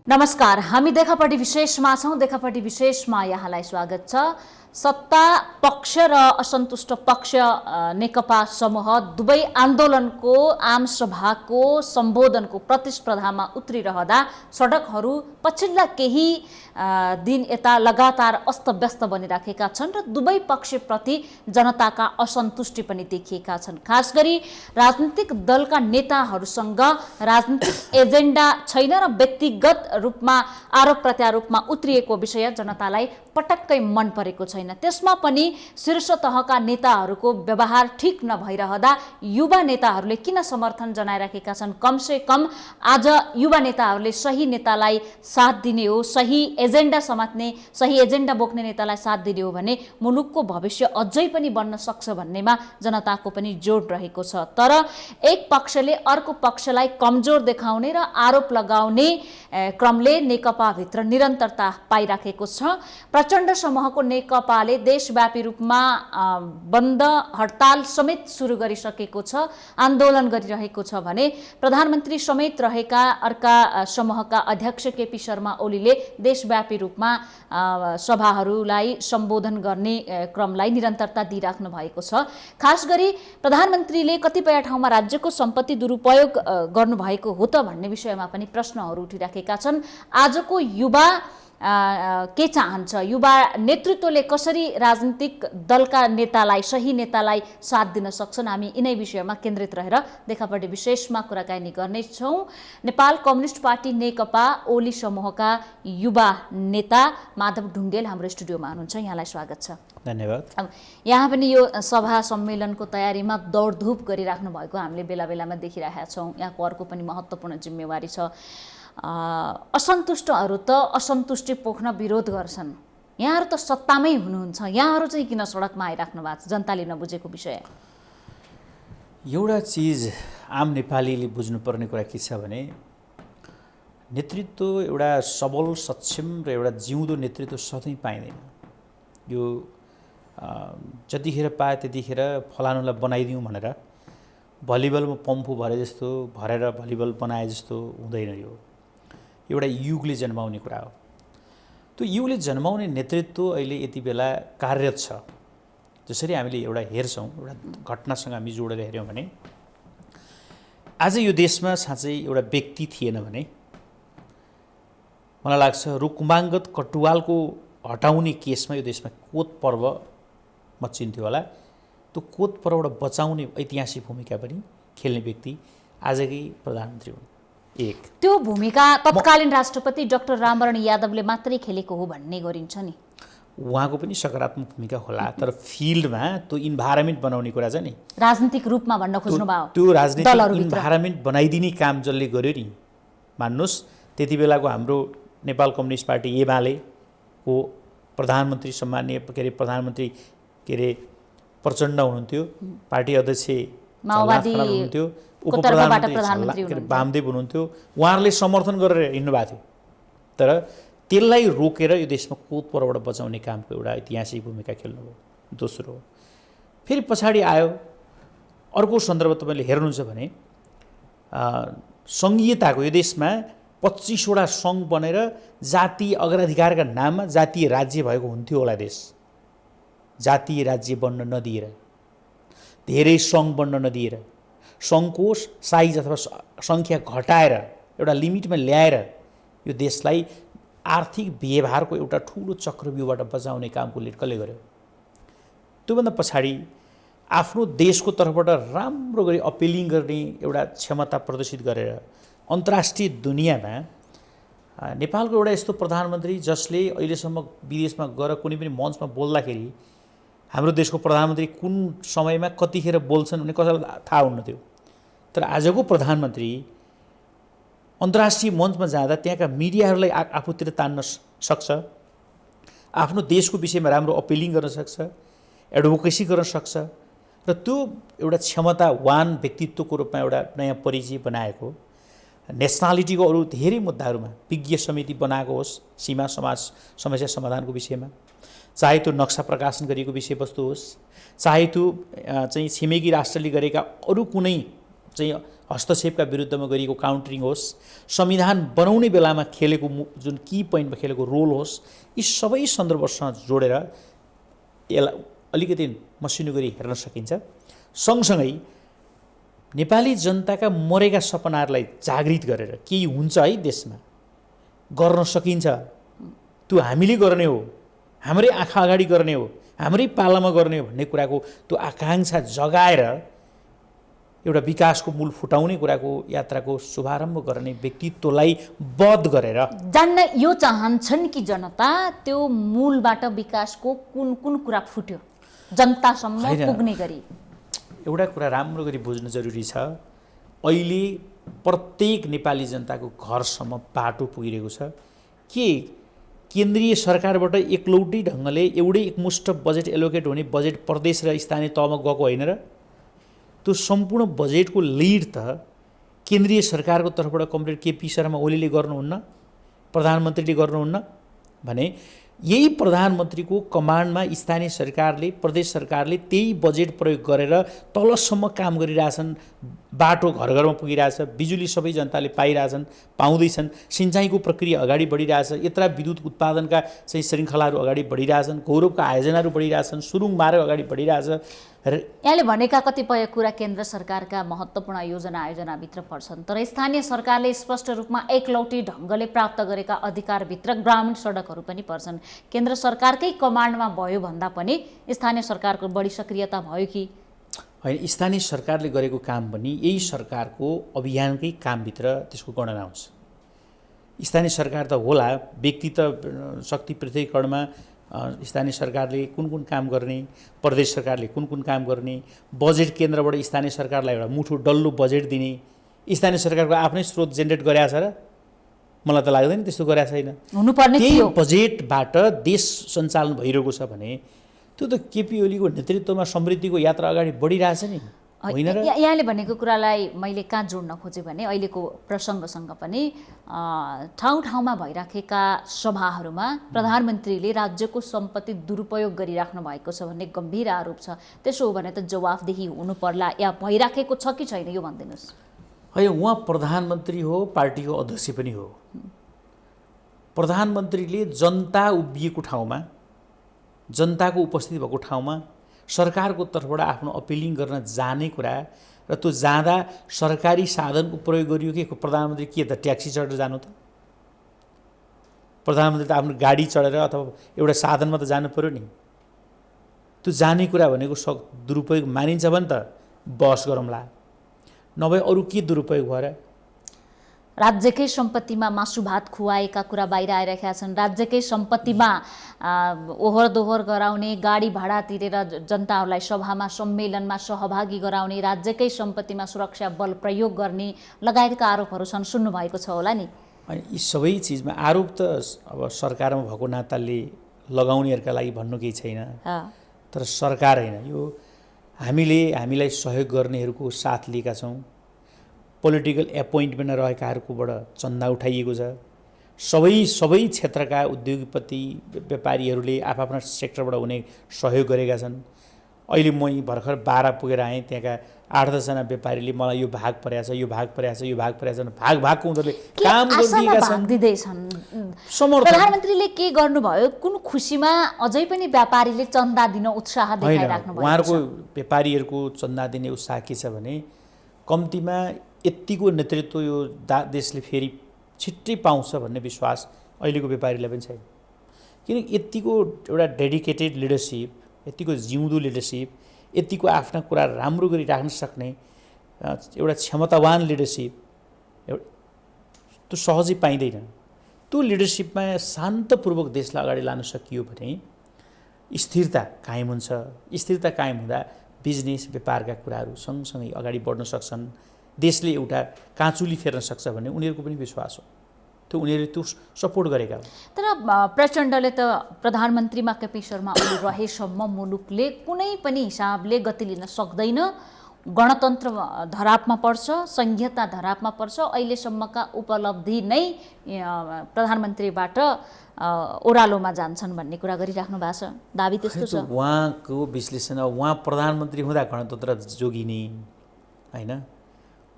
नमस्कार, हामी देखापट्टि विशेषमा छौँ। देखापट्टि विशेषमा यहाँलाई स्वागत छ। सत्ता पक्ष र असन्तुष्ट पक्ष नेकपा समूह दुवै आन्दोलनको आमसभाको सम्बोधनको प्रतिस्पर्धामा उत्रिरहँदा सडकहरू पछिल्ला केही दिन यता लगातार अस्तव्यस्त बनिराखेका छन् र दुवै पक्षप्रति जनताका असन्तुष्टि पनि देखिएका छन्। खास गरी राजनीतिक दलका नेताहरूसँग राजनीतिक एजेन्डा छैन र व्यक्तिगत रूपमा आरोप प्रत्यारोपमा उत्रिएको विषय जनतालाई पटक्कै मन परेको छैन। त्यसमा पनि शीर्ष तहका नेताहरूको व्यवहार ठिक नभइरहँदा युवा नेताहरूले किन समर्थन जनाइराखेका छन्? कमसे कम आज युवा नेताहरूले सही नेतालाई साथ दिने हो, सही एजेन्डा समात्ने, सही एजेन्डा बोक्ने नेतालाई साथ दिने हो भने मुलुकको भविष्य अझै पनि बन्न सक्छ भन्नेमा जनताको पनि जोड रहेको छ। तर एक पक्षले अर्को पक्षलाई कमजोर देखाउने र आरोप लगाउने क्रमले नेकपाभित्र निरन्तरता पाइराखेको छ। प्रचण्ड समूहको नेकपाले देशव्यापी रूपमा बन्द हडताल समेत सुरु गरिसकेको छ, आन्दोलन गरिरहेको छ भने प्रधानमन्त्री समेत रहेका अर्का समूहका अध्यक्ष केपी शर्मा ओलीले देशव्यापी रूपमा सभाहरूलाई सम्बोधन गर्ने क्रमलाई निरन्तरता दिइराख्नु भएको छ। खास गरी प्रधानमन्त्रीले कतिपय ठाउँमा राज्यको सम्पत्ति दुरुपयोग गर्नुभएको हो त भन्ने विषयमा पनि प्रश्नहरू उठिराखेका छन्। आजको युवा के चाहन्छ? युवा नेतृत्वले कसरी राजनीतिक दलका नेतालाई, सही नेतालाई साथ दिन सक्छन्? हामी यिनै विषयमा केन्द्रित रहेर देखापट्टि विशेषमा कुराकानी गर्नेछौँ। नेपाल कम्युनिस्ट पार्टी नेकपा ओली समूहका युवा नेता माधव ढुङ्गेल हाम्रो स्टुडियोमा हुनुहुन्छ। यहाँलाई स्वागत छ। धन्यवाद। अब यहाँ पनि यो सभा सम्मेलनको तयारीमा दौडधुप गरिराख्नु भएको हामीले बेला बेलामा देखिरहेका छौँ। यहाँको अर्को पनि महत्त्वपूर्ण जिम्मेवारी छ। असन्तुष्टहरू त असन्तुष्टि पोख्न विरोध गर्छन्। यहाँहरू त सत्तामै हुनुहुन्छ, यहाँहरू चाहिँ किन सडकमा आइराख्नु भएको छ? जनताले नबुझेको विषय एउटा चिज आम नेपालीले बुझ्नुपर्ने कुरा के छ भने नेतृत्व एउटा सबल, सक्षम र एउटा जिउँदो नेतृत्व सधैँ पाइँदैन। यो जतिखेर पाए त्यतिखेर फलानुलाई बनाइदिउँ भनेर भलिबलमा पम्फु भरेर भलिबल बनाए जस्तो हुँदैन। यो एउटा युगले जन्माउने कुरा हो। त्यो युगले जन्माउने नेतृत्व अहिले यति बेला कार्यरत छ। जसरी हामीले एउटा हेर्छौँ, एउटा घटनासँग हामी जोडेर हेऱ्यौँ भने आज यो देशमा साँच्चै एउटा व्यक्ति थिएन भने मलाई लाग्छ रुकुमाङ्गत कटुवालको हटाउने केसमा यो देशमा कोत पर्व मचिन्थ्यो होला। त्यो कोत पर्वबाट बचाउने ऐतिहासिक भूमिका पनि खेल्ने व्यक्ति आजकै प्रधानमन्त्री हुन्। एक त्यो भूमिका तत्कालीन राष्ट्रपति डाक्टर रामवरण यादवले मात्रै खेलेको हो भन्ने गरिन्छ नि। उहाँको पनि सकारात्मक भूमिका होला, तर फिल्डमा त्यो इन्भाइरोमेन्ट बनाउने कुरा छ नि। राजनीतिक रूपमा भन्न खोज्नुभयो। त्यो राजनीतिक इन्भाइरोमेन्ट बनाइदिने काम जसले गर्यो नि, मान्नुहोस् त्यति बेलाको हाम्रो नेपाल कम्युनिस्ट पार्टी एमालेको प्रधानमन्त्री सम्माननीय प्रधानमन्त्री प्रचण्ड हुनुहुन्थ्यो, पार्टी अध्यक्ष माओवादी हुनुहुन्थ्यो, उपप्रधानमन्त्री वामदेव हुनुहुन्थ्यो। उहाँहरूले समर्थन गरेर हिँड्नु भएको थियो। तर त्यसलाई रोकेर यो देशमा कोत पर्वबाट बचाउने कामको एउटा ऐतिहासिक भूमिका खेल्नुभयो। दोस्रो फेरि पछाडि आयो अर्को सन्दर्भ तपाईँले हेर्नुहुन्छ भने सङ्घीयताको यो देशमा 25वटा सङ्घ बनेर जातीय अग्राधिकारका नाममा जातीय राज्य भएको हुन्थ्यो होला देश। जातीय राज्य बन्न नदिएर, धेरै सङ्घ बन्न नदिएर, सङ्घको साइज अथवा सङ्ख्या घटाएर एउटा लिमिटमा ल्याएर यो देशलाई आर्थिक व्यवहारको एउटा ठुलो चक्रव्यूहबाट बचाउने काम कसले गर्यो? त्योभन्दा पछाडि आफ्नो देशको तर्फबाट राम्रो गरी अपिलिङ गर्ने एउटा क्षमता प्रदर्शित गरेर अन्तर्राष्ट्रिय दुनियाँमा नेपालको एउटा यस्तो प्रधानमन्त्री जसले अहिलेसम्म विदेशमा गएर कुनै पनि मञ्चमा बोल्दाखेरि हाम्रो देशको प्रधानमन्त्री कुन समयमा कतिखेर बोल्छन् भने कसैलाई थाहा हुन्न थियो। तर आजको प्रधानमन्त्री अन्तर्राष्ट्रिय मञ्चमा जाँदा त्यहाँका मिडियाहरूलाई आफूतिर तान्न सक्छ, आफ्नो देशको विषयमा राम्रो अपिलिङ गर्न सक्छ, एडभोकेसी गर्न सक्छ र त्यो एउटा क्षमतावान व्यक्तित्वको रूपमा एउटा नयाँ परिचय बनाएको। नेसनालिटीको अरू धेरै मुद्दाहरूमा विज्ञ समिति बनाएको होस्, सीमा समस्या समाधानको विषयमा, चाहे त्यो नक्सा प्रकाशन गरिएको विषयवस्तु होस्, चाहे त्यो चाहिँ छिमेकी राष्ट्रले गरेका अरू कुनै चाहिँ हस्तक्षेपका विरुद्धमा गरिएको काउन्टरिङ होस्, संविधान बनाउने बेलामा खेलेको जुन की पोइन्टमा खेलेको रोल होस्, यी सबै सन्दर्भसँग जोडेर यसलाई अलिकति मसिनो गरी हेर्न सकिन्छ। सँगसँगै नेपाली जनताका मरेका सपनाहरूलाई जागृत गरेर केही हुन्छ है देशमा, गर्न सकिन्छ, त्यो हामीले गर्ने हो, हाम्रै आँखा अगाडि गर्ने हो, हाम्रै पालामा गर्ने हो भन्ने कुराको त्यो आकाङ्क्षा जगाएर एउटा विकासको मूल फुटाउने कुराको यात्राको शुभारम्भ गर्ने व्यक्तित्वलाई बध गरेर जान्न यो चाहन्छन् कि जनता त्यो मूलबाट विकासको कुन कुन कुरा फुट्यो जनतासम्म पुग्ने गरी। एउटा कुरा राम्रो गरी बुझ्नु जरुरी छ, अहिले प्रत्येक नेपाली जनताको घरसम्म बाटो पुगिरहेको छ। के केन्द्रीय सरकारबाट एकलौटी ढङ्गले एउटै एकमुष्ट बजेट एलोकेट हुने बजेट प्रदेश र स्थानीय तहमा गएको होइन र? त्यो सम्पूर्ण बजेटको लिड त केन्द्रीय सरकारको तर्फबाट कमरेड केपी शर्मा ओलीले गर्नुहुन्न, प्रधानमन्त्रीले गर्नुहुन्न भने यही प्रधानमन्त्रीको कमान्डमा स्थानीय सरकारले, प्रदेश सरकारले त्यही बजेट प्रयोग गरेर तलसम्म काम गरिरहेछन्। बाटो घर घरमा पुगिरहेछ, बिजुली सबै जनताले पाइरहेछन्, पाउँदैछन्, सिँचाइको प्रक्रिया अगाडि बढिरहेछ, यत्र विद्युत उत्पादनका चाहिँ श्रृङ्खलाहरू अगाडि बढिरहेछन्, गौरवका आयोजनाहरू बढिरहेछन्, सुरुङ मार्ग अगाडि बढिरहेछ। यहाँले भनेका कतिपय कुरा केन्द्र सरकारका महत्त्वपूर्ण योजना आयोजनाभित्र पर्छन्, तर स्थानीय सरकारले स्पष्ट रूपमा एकलौटी ढङ्गले प्राप्त गरेका अधिकारभित्र ग्रामीण सडकहरू पनि पर्छन्। केन्द्र सरकारकै कमान्डमा भयो भन्दा पनि स्थानीय सरकारको बढी सक्रियता भयो कि होइन? स्थानीय सरकारले गरेको काम पनि यही सरकारको अभियानकै कामभित्र त्यसको गणना हुन्छ। स्थानीय सरकार त होला, व्यक्ति त शक्ति पृथकीकरणमा स्थानीय सरकारले कुन कुन काम गर्ने, प्रदेश सरकारले कुन कुन काम गर्ने, बजेट केन्द्रबाट स्थानीय सरकारलाई एउटा मुठो डल्लो बजेट दिने, स्थानीय सरकारको आफ्नै स्रोत जेनेरेट गरेका छ र? मलाई त लाग्दैन त्यस्तो गरेका छैन। हुनुपर्ने त्यही थियो। बजेटबाट देश सञ्चालन भइरहेको छ भने त्यो त केपी ओलीको नेतृत्वमा समृद्धिको यात्रा अगाडि बढिरहेछ नि, होइन र? यहाँले भनेको कुरालाई मैले कहाँ जोड्न खोजेँ भने अहिलेको प्रसङ्गसँग पनि ठाउँ ठाउँमा भइराखेका सभाहरूमा प्रधानमन्त्रीले राज्यको सम्पत्ति दुरुपयोग गरिराख्नु भएको छ भन्ने गम्भीर आरोप छ। त्यसो हो भने त जवाफदेही हुनु पर्ला या भइराखेको छ कि छैन यो भनिदिनुहोस्। होइन, उहाँ प्रधानमन्त्री हो, पार्टीको अध्यक्ष पनि हो। प्रधानमन्त्रीले जनता उभिएको ठाउँमा, जनताको उपस्थिति भएको ठाउँमा सरकारको तर्फबाट आफ्नो अपिलिङ गर्न जाने कुरा र त्यो जाँदा सरकारी साधनको प्रयोग गरियो कि प्रधानमन्त्री के त ट्याक्सी चढेर जानु त? प्रधानमन्त्री त आफ्नो गाडी चढेर अथवा एउटा साधनमा त जानु पर्यो नि। त्यो जाने कुरा भनेको दुरुपयोग मानिन्छ भने त बहस गरौँला, नभए अरू के दुरुपयोग भएर? राज्यकै सम्पत्तिमा मासु भात खुवाएका कुरा बाहिर आइरहेका छन्। राज्यकै सम्पत्तिमा ओहोर दोहोर गराउने, गाडी भाडा तिरेर जनताहरूलाई सभामा सम्मेलनमा सहभागी गराउने, राज्यकै सम्पत्तिमा सुरक्षा बल प्रयोग गर्ने लगायतका आरोपहरू छन्, सुन्नुभएको छ होला नि? यी सबै चिजमा आरोप त अब सरकारमा भएको नाताले लगाउनेहरूका लागि भन्नु केही छैन, तर सरकार होइन, यो हामीलाई सहयोग गर्नेहरूको साथ लिएका छौँ। पोलिटिकल एपोइन्टमेन्टमा रहेकाहरूकोबाट चन्दा उठाइएको छ। सबै क्षेत्रका उद्योगपति व्यापारीहरूले आफ्ना सेक्टरबाट हुने सहयोग गरेका छन्। अहिले म भर्खर बारा पुगेर आएँ, त्यहाँका 8-10 जना व्यापारीले मलाई यो भाग परेको छ, यो भाग परेको छ, यो भाग परेको छ, भागको उनीहरूले काम गरिदिएका छन्। प्रधानमन्त्रीले के गर्नुभयो, कुन खुसीमा अझै पनि व्यापारीले चन्दा दिन उत्साह देखाइराख्नु भएको छ? उहाँहरूको व्यापारीहरूको चन्दा दिने उत्साह के छ भने कम्तीमा यतिको नेतृत्व यो देशले फेरि छिट्टै पाउँछ भन्ने विश्वास अहिलेको व्यापारीलाई पनि छैन। किनकि यतिको एउटा डेडिकेटेड लिडरसिप, यतिको जिउँदो लिडरसिप, यतिको आफ्ना कुरा राम्रो गरी राख्न सक्ने एउटा क्षमतावान लिडरसिप त्यो सहजै पाइँदैन। त्यो लिडरसिपमा शान्तपूर्वक देशलाई अगाडि लान सकियो भने स्थिरता कायम हुन्छ। स्थिरता कायम हुँदा बिजनेस व्यापारका कुराहरू सँगसँगै अगाडि बढ्न सक्छन्, देशले एउटा काँचुली फेर्न सक्छ भन्ने उनीहरूको पनि विश्वास हो। त्यो उनीहरूले त्यो सपोर्ट गरेका हो। तर प्रचण्डले त प्रधानमन्त्रीमा केपी शर्मा ओली रहेसम्म मुलुकले कुनै पनि हिसाबले गति लिन सक्दैन, गणतन्त्र धरापमा पर्छ, संघीयता धरापमा पर्छ। अहिलेसम्मका उपलब्धि नै प्रधानमन्त्रीबाट ओह्रालोमा जान्छन् भन्ने कुरा गरिराख्नु भएको छ, दाबी त्यस्तो छ। उहाँको विश्लेषण, उहाँ प्रधानमन्त्री हुँदा गणतन्त्र जोगिने होइन,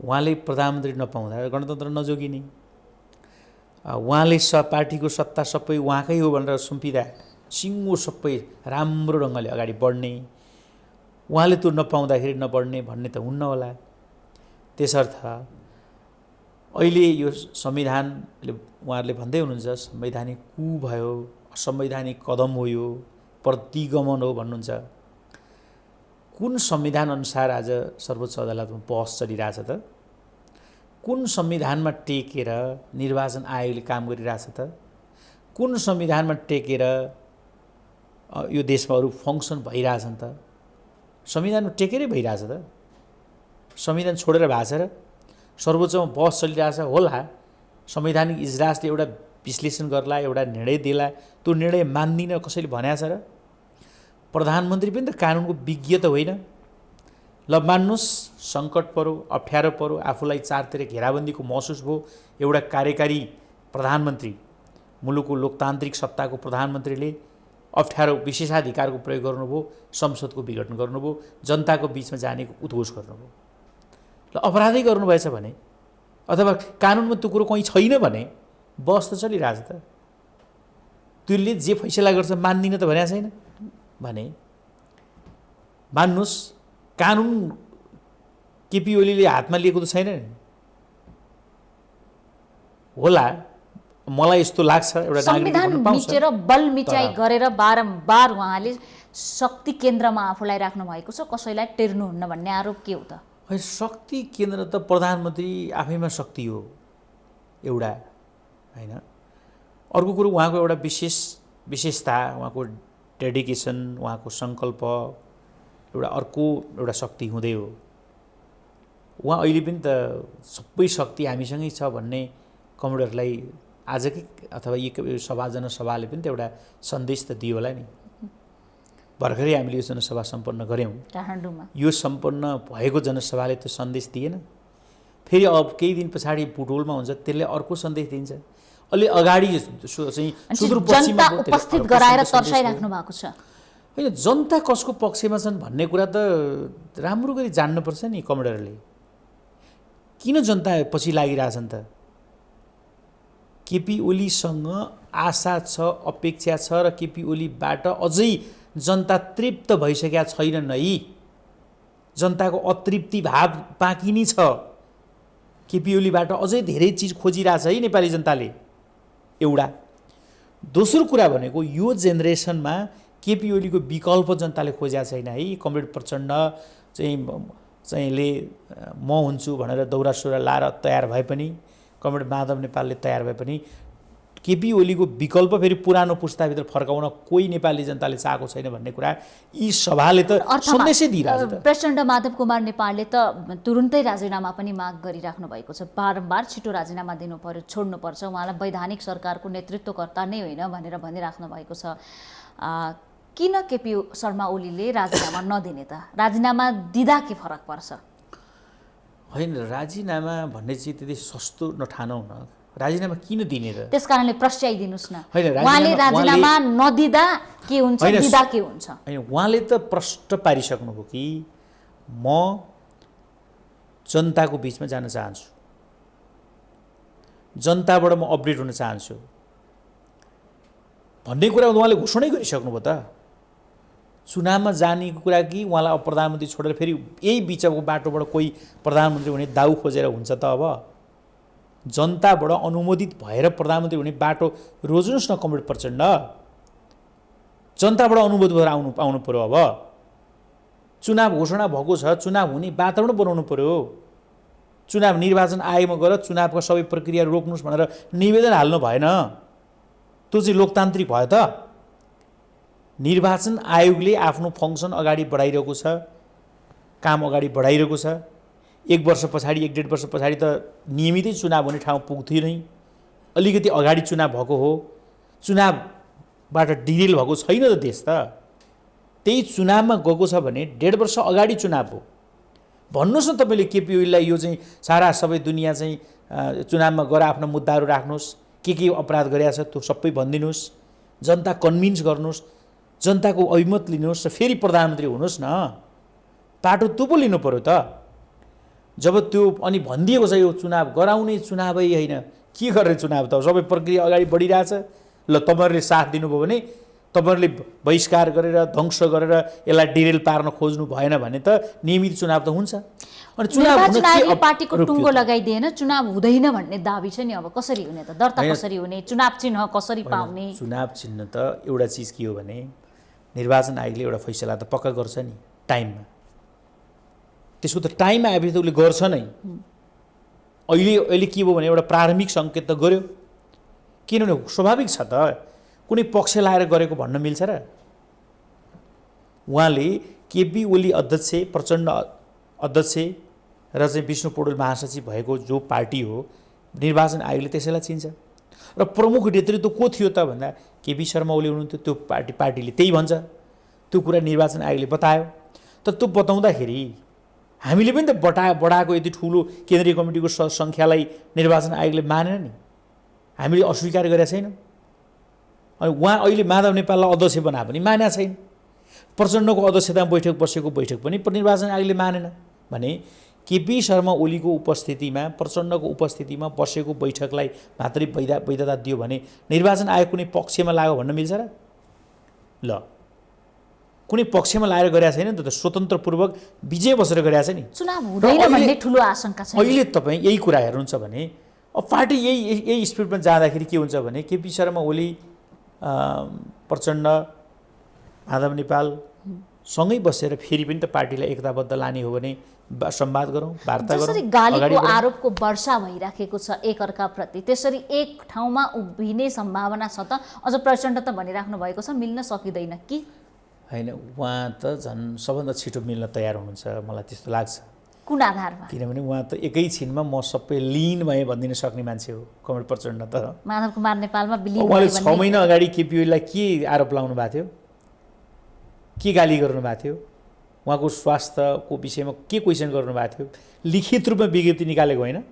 उहाँले प्रधानमन्त्री नपाउँदा गणतन्त्र नजोगिने, उहाँले पार्टीको सत्ता सबै उहाँकै हो भनेर सुम्पिँदा सिङ्गो सबै राम्रो ढङ्गले अगाडि बढ्ने, उहाँले त्यो नपाउँदाखेरि नबढ्ने भन्ने त हुन्न होला। त्यसर्थ अहिले यो संविधानले उहाँहरूले भन्दै हुनुहुन्छ संवैधानिक कु भयो, असंवैधानिक कदम हो, यो प्रतिगमन हो भन्नुहुन्छ। कुन संविधान अनुसार आज सर्वोच्च अदालतमा बहस चलिरहेछ त? कुन संविधानमा टेकेर निर्वाचन आयोगले काम गरिरहेछ त? कुन संविधानमा टेकेर यो देशमा अरू फङ्सन भइरहेछन् त? संविधानमा टेकेरै भइरहेछ त? संविधान छोडेर भएको छ र? सर्वोच्चमा बहस चलिरहेछ होला, संवैधानिक इजलासले एउटा विश्लेषण गर्ला, एउटा निर्णय दिला, त्यो निर्णय मान्दिन कसैले भनेको छ र? प्रधानमन्त्री पनि त कानुनको विज्ञ त होइन। ल मान्नुहोस् सङ्कट पऱ्यो, अप्ठ्यारो पऱ्यो, आफूलाई चारतिर घेराबन्दीको महसुस भयो, एउटा कार्यकारी प्रधानमन्त्री, मुलुकको लोकतान्त्रिक सत्ताको प्रधानमन्त्रीले अप्ठ्यारो विशेषाधिकारको प्रयोग गर्नुभयो, संसदको विघटन गर्नुभयो, जनताको बिचमा जानेको उद्घोष गर्नुभयो। ल अपराधै गर्नुभएछ भने अथवा कानुनमा त्यो कुरो कहीँ छैन भने बहस त चलिरहेछ त। त्यसले जे फैसला गर्छ मान्दिन त भनेको छैन भने मान्नुहोस् कानुन केपी ओलीले हातमा लिएको त छैन नि होला। मलाई यस्तो लाग्छ एउटा संविधान मिचेर बल मिचाइ गरेर बारम्बार उहाँले शक्ति केन्द्रमा आफूलाई राख्नु भएको छ, कसैलाई टेर्नुहुन्न भन्ने आरोप के हो त? शक्ति केन्द्र त प्रधानमन्त्री आफैमा शक्ति हो एउटा, होइन? अर्को कुरो उहाँको एउटा विशेषता, उहाँको डेडिकेसन, उहाँको सङ्कल्प एउटा अर्को एउटा शक्ति हुँदै हो। उहाँ अहिले पनि त सबै शक्ति हामीसँगै छ भन्ने कमरेडहरूलाई आजकै अथवा यो सभा जनसभाले पनि त एउटा सन्देश त दियो होला नि। भर्खरै हामीले यो जनसभा सम्पन्न गऱ्यौँ, यो सम्पन्न भएको जनसभाले त्यो सन्देश दिएन। फेरि अब केही दिन पछाडि बुटोलमा हुन्छ, त्यसले अर्को सन्देश दिन्छ। अलि अगाडि चाहिँ सुदूरपश्चिममा उपस्थित गराएर तर्साइराख्नु भएको छ। होइन, जनता कसको पक्षमा छन् भन्ने कुरा त राम्रो गरी जान्नुपर्छ नि कमरेडरले। किन जनता पछि लागिरहेछन् त? केपी ओलीसँग आशा छ, अपेक्षा छ र केपी ओलीबाट अझै जनता तृप्त भइसकेका छैनन् है। जनताको अतृप्ति भाव बाँकी नै छ। केपी ओलीबाट अझै धेरै चिज खोजिरहेछ है नेपाली जनताले, एउटा। दोस्रो कुरा भनेको यो जेनेरेसनमा केपी ओलीको विकल्प जनताले खोजेको छैन है। कमरेड प्रचण्ड चाहिँले म हुन्छु भनेर दौरा सुरा लाएर तयार भए पनि, कमरेड माधव नेपालले तयार भए पनि केपी ओलीको विकल्प फेरि पुरानो पुस्ताभित्र फर्काउन कोही नेपाली जनताले चाहेको छैन भन्ने कुरा यी सभाले त सन्देशै दिइरहेछ। प्रचण्ड माधव कुमार नेपालले त तुरुन्तै राजीनामा पनि माग गरिराख्नु भएको छ। बारम्बार छिटो राजीनामा दिनु पर्यो, छोड्नुपर्छ, उहाँलाई वैधानिक सरकारको नेतृत्वकर्ता नै होइन भनेर भनिराख्नु भएको छ। किन केपी शर्मा ओलीले राजीनामा नदिने त? राजीनामा दिँदा के फरक पर्छ? होइन, राजीनामा भन्ने चाहिँ त्यति सस्तो नठानौँ न। राजीनामा किन दिने त? त्यस कारणले प्रस्ट्याइदिनुहोस् न। उहाँले राजीनामा नदिँदा के हुन्छ, दिँदा के हुन्छ? होइन, उहाँले त प्रष्ट पारिसक्नुभयो कि म जनताको बिचमा जान चाहन्छु, जनताबाट म अपडेट हुन चाहन्छु भन्ने कुरा उहाँले घोषणै गरिसक्नुभयो त। चुनावमा जाने कुरा कि उहाँलाई अब प्रधानमन्त्री छोडेर फेरि यही बिचको बाटोबाट कोही प्रधानमन्त्री हुने दाउ खोजेर हुन्छ त? अब जनताबाट अनुमोदित भएर प्रधानमन्त्री हुने बाटो रोज्नुहोस् न कमरेड प्रचण्ड। जनताबाट अनुमोदित भएर आउनु पर्यो। अब चुनाव घोषणा भएको छ, चुनाव हुने वातावरण बनाउनु पर्यो। चुनाव निर्वाचन आयोगमा गएर चुनावको सबै प्रक्रिया रोक्नुहोस् भनेर निवेदन हाल्नु भएन। त्यो चाहिँ लोकतान्त्रिक भयो त? निर्वाचन आयोगले आफ्नो फङ्सन अगाडि बढाइरहेको छ, काम अगाडि बढाइरहेको छ। 1 वर्ष पछाडि, 1.5 वर्ष पछाडि त नियमितै चुनाव हुने ठाउँ पुग्थ्यो नै। अलिकति अगाडि चुनाव भएको हो, चुनावबाट डिरेल भएको छैन त देश त। त्यही चुनावमा गएको छ भने 1.5 वर्ष अगाडि चुनाव हो। भन्नुहोस् न तपाईँले केपी ओलीलाई यो चाहिँ सारा सबै दुनियाँ चाहिँ चुनावमा गएर आफ्ना मुद्दाहरू राख्नुहोस्, के अपराध गरेका छ त्यो सबै भनिदिनुहोस्, जनता कन्भिन्स गर्नुहोस्, जनताको अभिमत लिनुहोस् र फेरि प्रधानमन्त्री हुनुहोस् न। बाटो त्यो पो लिनु पर्यो त। जब त्यो अनि भनिदिएको छ यो चुनाव गराउने चुनावै होइन, के गरेर चुनाव त सबै प्रक्रिया अगाडि बढिरहेछ। ल तपाईँहरूले साथ दिनुभयो भने, तपाईँहरूले बहिष्कार गरेर ध्वंस गरेर यसलाई डिरेल पार्न खोज्नु भएन भने त नियमित चुनाव त हुन्छ। अनि चुनाव निर्वाचन आयोगले पार्टीको टुङ्गो लगाइदिएन, चुनाव हुँदैन भन्ने दाबी छ नि। अब कसरी हुने त? दर्ता कसरी हुने? चुनाव चिन्ह कसरी पाउने? चुनाव चिन्ह त एउटा चिज के हो भने निर्वाचन आयोगले एउटा फैसला त पक्का गर्छ नि टाइममा। त्यसको त टाइम आएपछि त उसले गर्छ नै। अहिले के भयो भने एउटा प्रारम्भिक सङ्केत त गर्यो, किनभने स्वाभाविक छ त, कुनै पक्ष लाएर गरेको भन्न मिल्छ र? उहाँले केपी ओली अध्यक्ष, प्रचण्ड अध्यक्ष र चाहिँ विष्णु पौडेल महासचिव भएको जो पार्टी हो, निर्वाचन आयोगले त्यसैलाई चिन्छ। र प्रमुख नेतृत्व को थियो त भन्दा केपी शर्मा ओली हुनुहुन्थ्यो। त्यो पार्टीले त्यही भन्छ, त्यो कुरा निर्वाचन आयोगले बतायो। त त्यो बताउँदाखेरि हामीले पनि त बढाएको यति ठुलो केन्द्रीय कमिटीको सङ्ख्यालाई निर्वाचन आयोगले मानेन नि, हामीले अस्वीकार गरेका छैनौँ। अनि उहाँ अहिले माधव नेपाललाई अध्यक्ष बनाए पनि मानेका छैन। प्रचण्डको अध्यक्षतामा बैठक बसेको बैठक पनि निर्वाचन आयोगले मानेन भने केपी शर्मा ओलीको उपस्थितिमा, प्रचण्डको उपस्थितिमा बसेको बैठकलाई मात्रै वैधता दियो भने निर्वाचन आयोग कुनै पक्षमा लाग्यो भन्न मिल्छ र? ल, कुनै पक्षमा लाएर गरेका छैन नि त, स्वतन्त्रपूर्वक विजय बसेर गरेका छ नि। चुनाव हुँदैन भन्ने ठुलो आशंका छ। अहिले तपाईँ यही कुरा हेर्नुहुन्छ भने अब पार्टी यही स्पिडमा जाँदाखेरि के हुन्छ भने केपी शर्मा ओली, प्रचण्ड, माधव नेपाल सँगै बसेर फेरि पनि त पार्टीलाई एकताबद्ध लाने हो भने संवाद गरौँ, वार्ता गरौँ। जसरी गालीको आरोपको वर्षा भइराखेको छ एकअर्काप्रति, त्यसरी एक ठाउँमा उभिने सम्भावना छ त? अझ प्रचण्ड त भनिराख्नु भएको छ मिल्न सकिँदैन कि होइन? उहाँ त झन् सबभन्दा छिटो मिल्न तयार हुनुहुन्छ, मलाई त्यस्तो लाग्छ। कुन आधारमा? किनभने उहाँ त एकैछिनमा म सबै लिन भएँ भनिदिन सक्ने मान्छे हो कमरेड प्रचण्ड। त माधव कुमार नेपालमा विलिन उहाँले 6 महिना अगाडि केपी ओलीलाई के आरोप लगाउनु भएको थियो, के गाली गर्नु भएको थियो, उहाँको स्वास्थ्यको विषयमा के क्वेसन गर्नुभएको थियो, लिखित रूपमा विज्ञप्ति निकालेको होइन।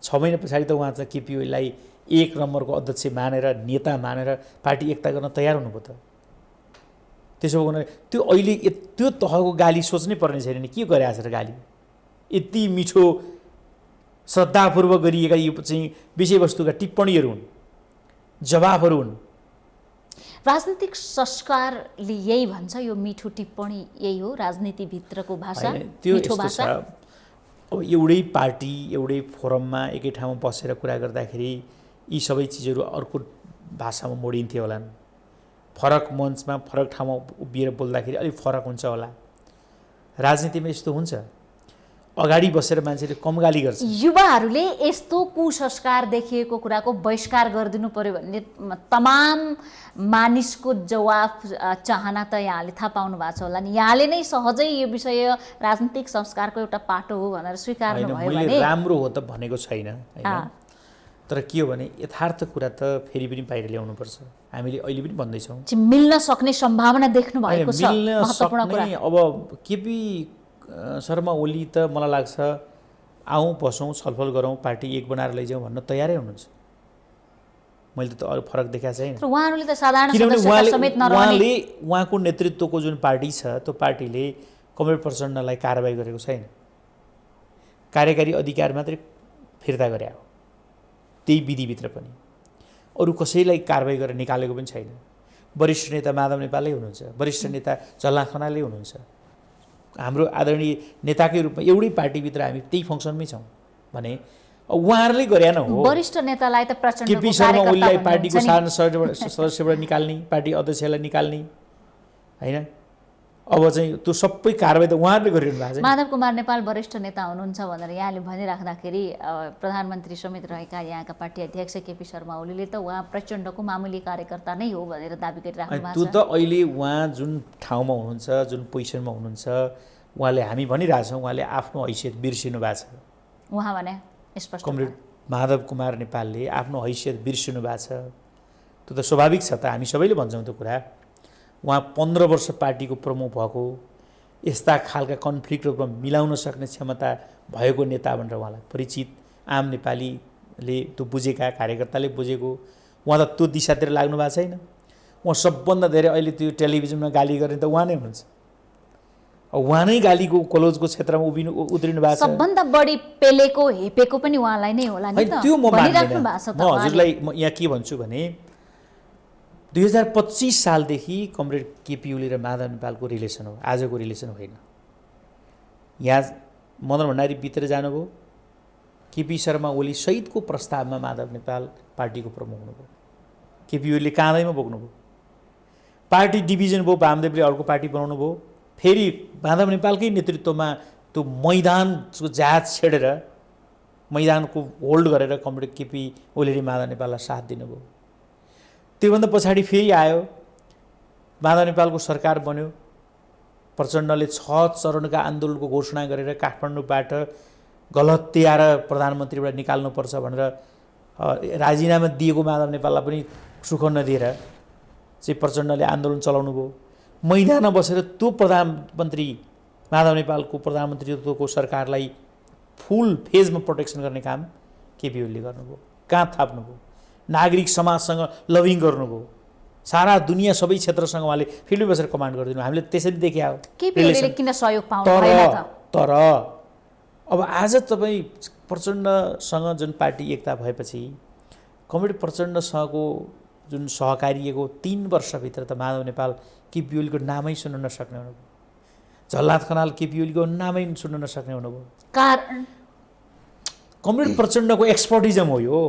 6 महिना पछाडि त उहाँ चाहिँ केपी ओलीलाई 1 नम्बरको अध्यक्ष मानेर, नेता मानेर पार्टी एकता गर्न तयार हुनुभयो त। त्यसो हो भने त्यो अहिले त्यो तहको गाली सोच्नै पर्ने छैन नि, के गरिरहेछ र गाली? यति मिठो श्रद्धापूर्वक गरिएका यो चाहिँ विषयवस्तुका टिप्पणीहरू हुन्, जवाफहरू हुन्। राजनीतिक संस्कारले यही भन्छ, यो मिठो टिप्पणी यही हो राजनीतिभित्रको भाषा, मिठो भाषा। अब एउटै पार्टी एउटै फोरममा एकै ठाउँमा बसेर कुरा गर्दाखेरि यी सबै चिजहरू अर्को भाषामा मोडिन्थे होलान्। फरक मञ्चमा फरक ठाउँमा उभिएर बोल्दाखेरि अलिक फरक हुन्छ होला। राजनीतिमा यस्तो हुन्छ, अगाडि बसेर मान्छेले कम गाली गर्छ। युवाहरूले यस्तो कुसंस्कार देखिएको कुराको बहिष्कार गरिदिनु पर्यो भन्ने तमाम मानिसको जवाफ चाहना त यहाँले थाहा पाउनु भएको छ होला नि। यहाँले नै सहजै यो विषय राजनीतिक संस्कारको एउटा पाटो हो भनेर स्वीकार्नु भयो भने राम्रो हो त भनेको छैन हैन। तर के हो भने यथार्थ कुरा त फेरि पनि बाहिर ल्याउनुपर्छ। हामीले अहिले पनि भन्दैछौँ मिल्न सक्ने सम्भावना देख्नु भएको छ। महत्त्वपूर्ण कुरा अब केपी शर्मा ओली त मलाई लाग्छ आउँ बसौँ छलफल गरौँ पार्टी एक बनाएर लैजाउँ भन्न तयारै हुनुहुन्छ। मैले त अरू फरक देखाएको छैन। उहाँहरूले त साधारण सदस्यता समेत नरहने उहाँको नेतृत्वको जुन पार्टी छ त्यो पार्टीले कमरेड प्रचण्डलाई कारबाही गरेको छैन, कार्यकारी अधिकार मात्रै फिर्ता गरे हो। त्यही विधिभित्र पनि अरू कसैलाई कारबाही गरेर निकालेको पनि छैन। वरिष्ठ नेता माधव नेपालै हुनुहुन्छ, वरिष्ठ नेता झलनाथ खनालले हुनुहुन्छ। हाम्रो आदरणीय नेताकै रूपमा एउटै पार्टीभित्र हामी त्यही फङ्सनमै छौँ भने उहाँहरूले गरे न हो। वरिष्ठ नेतालाई त प्रचण्डको केपी शर्मा ओलीलाई पार्टीको सदस्यबाट निकाल्ने, पार्टी अध्यक्षलाई निकाल्ने हैन। अब चाहिँ त्यो सबै कारबाही त उहाँहरूले गरिरहनु भएको छ। माधव कुमार नेपाल वरिष्ठ नेता हुनुहुन्छ भनेर यहाँले भनिराख्दाखेरि प्रधानमन्त्री समेत रहेका यहाँका पार्टी अध्यक्ष केपी शर्मा ओलीले त उहाँ प्रचण्डको मामुली कार्यकर्ता नै हो भनेर दाबी गरिराख्नु भएको छ। त्यो त अहिले उहाँ जुन ठाउँमा हुनुहुन्छ, जुन पोजिसनमा हुनुहुन्छ, उहाँले हामी भनिरहेछौँ उहाँले आफ्नो हैसियत बिर्सिनु भएको छ। उहाँ भने स्पष्ट कमरेड माधव कुमार नेपालले आफ्नो हैसियत बिर्सिनु भएको छ। त्यो त स्वाभाविक छ त, हामी सबैले भन्छौँ त्यो कुरा। उहाँ 15 वर्ष पार्टीको प्रमुख भएको, यस्ता खालका कन्फ्लिक्ट रूपमा मिलाउन सक्ने क्षमता भएको नेता भनेर उहाँलाई परिचित, आम नेपालीले त्यो बुझेका, कार्यकर्ताले बुझेको। उहाँ त त्यो दिशातिर लाग्नु भएको छैन। उहाँ सबभन्दा धेरै अहिले त्यो टेलिभिजनमा गाली गर्ने त उहाँ नै हुनुहुन्छ। उहाँ नै गालीको कलोजको क्षेत्रमा उत्रिनु भएको छ। सबभन्दा बढी पेलेको हेपेको पनि उहाँलाई नै होला नि त, त्यो म भनिराख्नु मान्दिनँ। भएको छ त म उहाँले। हजुरलाई म यहाँ के भन्छु भने 2025 सालदेखि कमरेड केपी ओली र माधव नेपालको रिलेसन हो, आजको रिलेसन होइन। यहाँ मदन भण्डारी भित्र जानुभयो, केपी शर्मा ओली सहितको प्रस्तावमा माधव नेपाल पार्टीको प्रमुख हुनुभयो, केपी ओलीले काँधैमा बोक्नुभयो। पार्टी डिभिजन भयो, वामदेवले अर्को पार्टी बनाउनु भयो, फेरि माधव नेपालकै नेतृत्वमा त्यो मैदानको जहाज छेडेर मैदानको होल्ड गरेर कमरेड केपी ओलीले माधव नेपाललाई साथ दिनुभयो। त्योभन्दा पछाडि फेरि आयो, माधव नेपालको सरकार बन्यो, प्रचण्डले 6 चरणका आन्दोलनको घोषणा गरेर काठमाडौँबाट गलत्याएर प्रधानमन्त्रीबाट निकाल्नुपर्छ भनेर राजीनामा दिएको माधव नेपाललाई पनि सुख नदिएर चाहिँ प्रचण्डले आन्दोलन चलाउनु भयो। मैदानमा बसेर त्यो प्रधानमन्त्री माधव नेपालको प्रधानमन्त्रीत्वको सरकारलाई फुल फेजमा प्रोटेक्सन गर्ने काम केपी ओलीले गर्नुभयो, काँध थाप्नुभयो, नागरिक समाजसँग लभिङ गर्नुभयो, सारा दुनियाँ सबै क्षेत्रसँग उहाँले फिल्डमै बसेर कमान्ड गरिदिनु। हामीले त्यसरी देखिया हो। केपी ओलीले किन सहयोग पाउनु भएन त? तर अब आज तपाईँ प्रचण्डसँग जुन पार्टी एकता भएपछि कमरेड प्रचण्डसँगको जुन सहकार्यको 3 वर्षभित्र त माधव नेपाल केपी ओलीको नामै सुन्न नसक्ने हुनुभयो, झलनाथ खनाल केपी ओलीको नामै सुन्न नसक्ने हुनुभयो। कारण कमरेड प्रचण्डको एक्सपर्टिजम हो यो,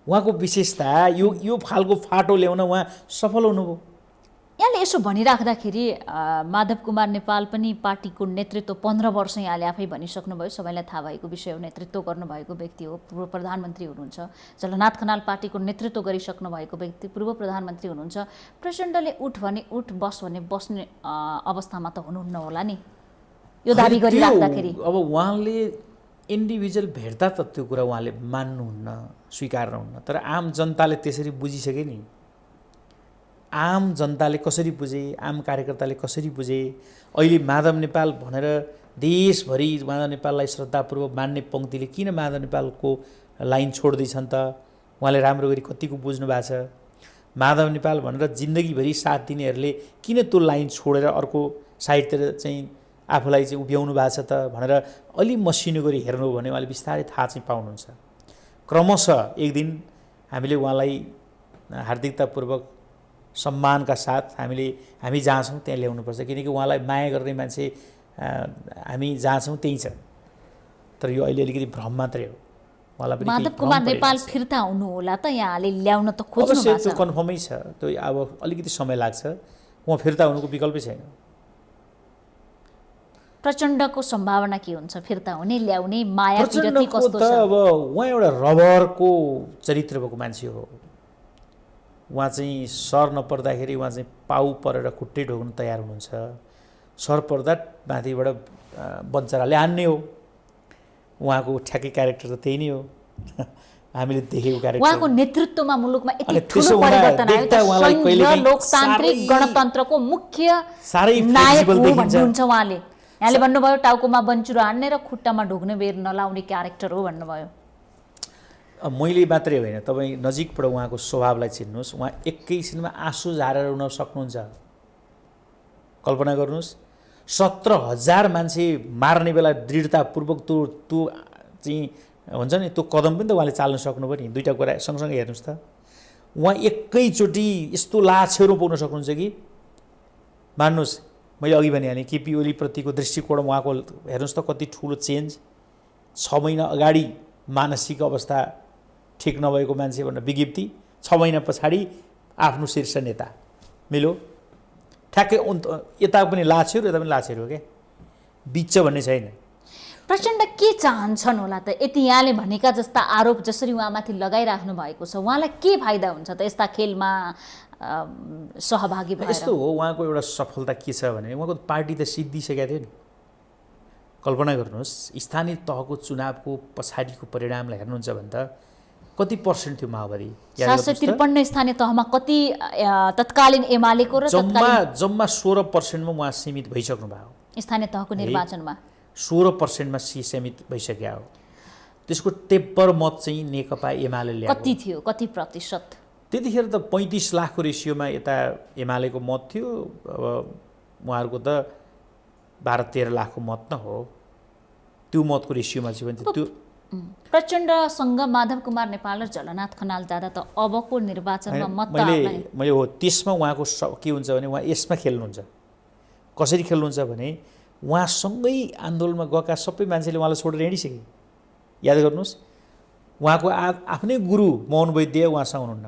उहाँको विशेषता, यो खालको फाटो ल्याउन उहाँ सफल हुनुभयो। यहाँले यसो भनिराख्दाखेरि माधव कुमार नेपाल पनि पार्टीको नेतृत्व 15 वर्ष यहाँले आफै भनिसक्नुभयो, सबैलाई थाहा भएको विषय हो, नेतृत्व गर्नुभएको व्यक्ति हो, पूर्व प्रधानमन्त्री हुनुहुन्छ। झलनाथ खनाल पार्टीको नेतृत्व गरिसक्नु भएको व्यक्ति, पूर्व प्रधानमन्त्री हुनुहुन्छ। प्रचण्डले उठ भने उठ, बस भने बस्ने अवस्थामा त हुनुहुन्न होला नि यो दाबी गरिराख्दाखेरि। अब उहाँले इन्डिभिजुअल भेट्दा त त्यो कुरा उहाँले मान्नुहुन्न, स्वीकार्नुहुन्न, तर आम जनताले त्यसरी बुझिसके नि। आम जनताले कसरी बुझे, आम कार्यकर्ताले कसरी बुझे, अहिले माधव नेपाल भनेर देशभरि माधव नेपाललाई श्रद्धापूर्वक मान्ने पङ्क्तिले किन माधव नेपालको लाइन छोड्दैछन् त? उहाँले राम्रो गरी कतिको बुझ्नु भएको छ। माधव नेपाल भनेर जिन्दगीभरि साथ दिनेहरूले किन त्यो लाइन छोडेर अर्को साइडतिर चाहिँ आफूलाई चाहिँ उभ्याउनु भएको छ त भनेर अलि मसिनो गरी हेर्नु भने उहाँले बिस्तारै थाहा चाहिँ पाउनुहुन्छ। क्रमशः एक दिन हामीले उहाँलाई हार्दिकतापूर्वक सम्मानका साथ हामी जहाँ छौँ त्यहाँ ल्याउनुपर्छ, किनकि उहाँलाई माया गर्ने मान्छे हामी जहाँ छौँ त्यहीँ छ। तर यो अहिले अलिकति भ्रम मात्रै हो। उहाँलाई पनि माधव कुमार नेपाल फिर्ता आउनु होला त, यहाँले ल्याउन त खोज्नु भएको छ। त्यो कन्फर्मै छ, त्यो अब अलिकति समय लाग्छ, उहाँ फिर्ता हुनुको विकल्पै छैन। प्रचण्डको सम्भावना के हुन्छ फिर्ता हुने, ल्याउने, माया विरति कस्तो छ? अब उहाँ एउटा रबरको चरित्र भएको मान्छे हो। उहाँ चाहिँ सर नपर्दाखेरि उहाँ चाहिँ पाउ परेर खुट्टै ढोग्न तयार हुनुहुन्छ, सर पर्दा माथिबाट बन्चराले हान्ने हो। उहाँको ठ्याक्कै क्यारेक्टर त त्यही नै हो, हामीले देखेको क्यारेक्टर। उहाँको नेतृत्वमा मुलुकमा यति ठुलो परिवर्तन आयो त, लोकतान्त्रिक गणतन्त्रको मुख्य नायक हो भन्नुहुन्छ उहाँले। यहाँले भन्नुभयो टाउकोमा बन्चुरो हान्ने र खुट्टामा ढोग्ने बेर नलाउने क्यारेक्टर हो भन्नुभयो। मैले मात्रै होइन, तपाईँ नजिकबाट उहाँको स्वभावलाई चिन्नुहोस्। उहाँ एकैछिनमा आँसु झारेर रुन सक्नुहुन्छ। कल्पना गर्नुहोस्, 17,000 मान्छे मार्ने बेला दृढतापूर्वक त्यो चाहिँ हुन्छ नि, त्यो कदम पनि त उहाँले चाल्न सक्नुभयो नि। दुईवटा कुरा सँगसँगै हेर्नुहोस् त, उहाँ एकैचोटि यस्तो लाछेरो पुग्न सक्नुहुन्छ कि मान्नुहोस्। मैले अघि भनिहालेँ केपी ओलीप्रतिको दृष्टिकोण उहाँको हेर्नुहोस् त कति ठुलो चेन्ज। 6 महिना अगाडि मानसिक अवस्था ठिक नभएको मान्छे भनेर विज्ञप्ति, 6 महिना पछाडि आफ्नो शीर्ष नेता मिलो। ठ्याक्कै यता पनि लाछेरो यता पनि लाछेरो हो क्या, बिच भन्ने छैन। प्रचण्ड के चाहन्छन् होला त? यति यहाँले भनेका जस्ता आरोप जसरी उहाँमाथि लगाइराख्नु भएको छ, उहाँलाई के फाइदा हुन्छ त यस्ता खेलमा सहभागी भएर? यस्तो हो, उहाँको एउटा सफलता के छ भने उहाँको पार्टी त सिद्धिसकेको थियो नि। कल्पना गर्नुहोस्, स्थानीय तहको चुनावको पछाडिको परिणामलाई हेर्नुहुन्छ भने त कति पर्सेन्ट थियो माओवादी? 753 स्थानीय तहमा कति तत्कालीन एमालेको र जम्मा 16%मा उहाँ सीमित भइसक्नु भयो। स्थानीय तहको निर्वाचनमा 16%मा सीमित भइसक्यो हो। त्यसको तेब्बर मत चाहिँ नेकपा एमाले ल्यायो। कति थियो, कति प्रतिशत? त्यतिखेर त 35 लाखको रेसियोमा यता एमालेको मत थियो। अब उहाँहरूको त 12-13 लाखको मत न हो, त्यो मतको रेसियोमा चाहिँ पनि त्यो प्रचण्डसँग माधव कुमार नेपाल र झलनाथ खनाल जाँदा त अबको निर्वाचनमा मत मैले हो त्यसमा उहाँको के हुन्छ भने उहाँ यसमा खेल्नुहुन्छ। कसरी खेल्नुहुन्छ भने उहाँसँगै आन्दोलनमा गएका सबै मान्छेले उहाँलाई छोडेर हिँडिसके। याद गर्नुहोस्, उहाँको आफ्नै गुरु मोहन वैद्य उहाँसँग हुनुहुन्न,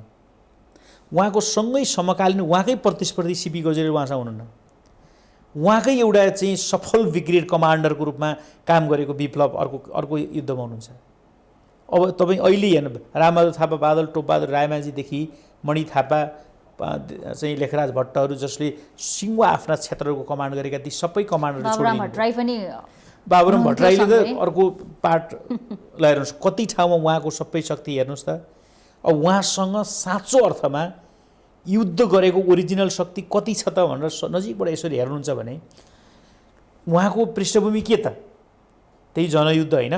उहाँको सँगै समकालीन उहाँकै प्रतिस्पर्धी सीपी गजरेल उहाँसँग हुनुहुन्न, उहाँकै एउटा चाहिँ सफल ब्रिगेड कमान्डरको रूपमा काम गरेको विप्लव अर्को युद्धमा हुनुहुन्छ। अब तपाईँ अहिले हेर्नु, रामबहादुर थापा, बादल टोपबहादुर रायमाझीदेखि मणि थापा चाहिँ लेखराज भट्टहरू जसले सिङ्गो आफ्ना क्षेत्रहरूको कमान्ड गरेका ती सबै कमान्डरहरू बाबुराम भट्टराईले त अर्को पार्टलाई हेर्नुहोस्, कति ठाउँमा उहाँको सबै शक्ति हेर्नुहोस् त। अब उहाँसँग साँचो अर्थमा युद्ध गरेको ओरिजिनल शक्ति कति छ त भनेर नजिकबाट यसरी हेर्नुहुन्छ भने उहाँको पृष्ठभूमि के त? त्यही जनयुद्ध होइन?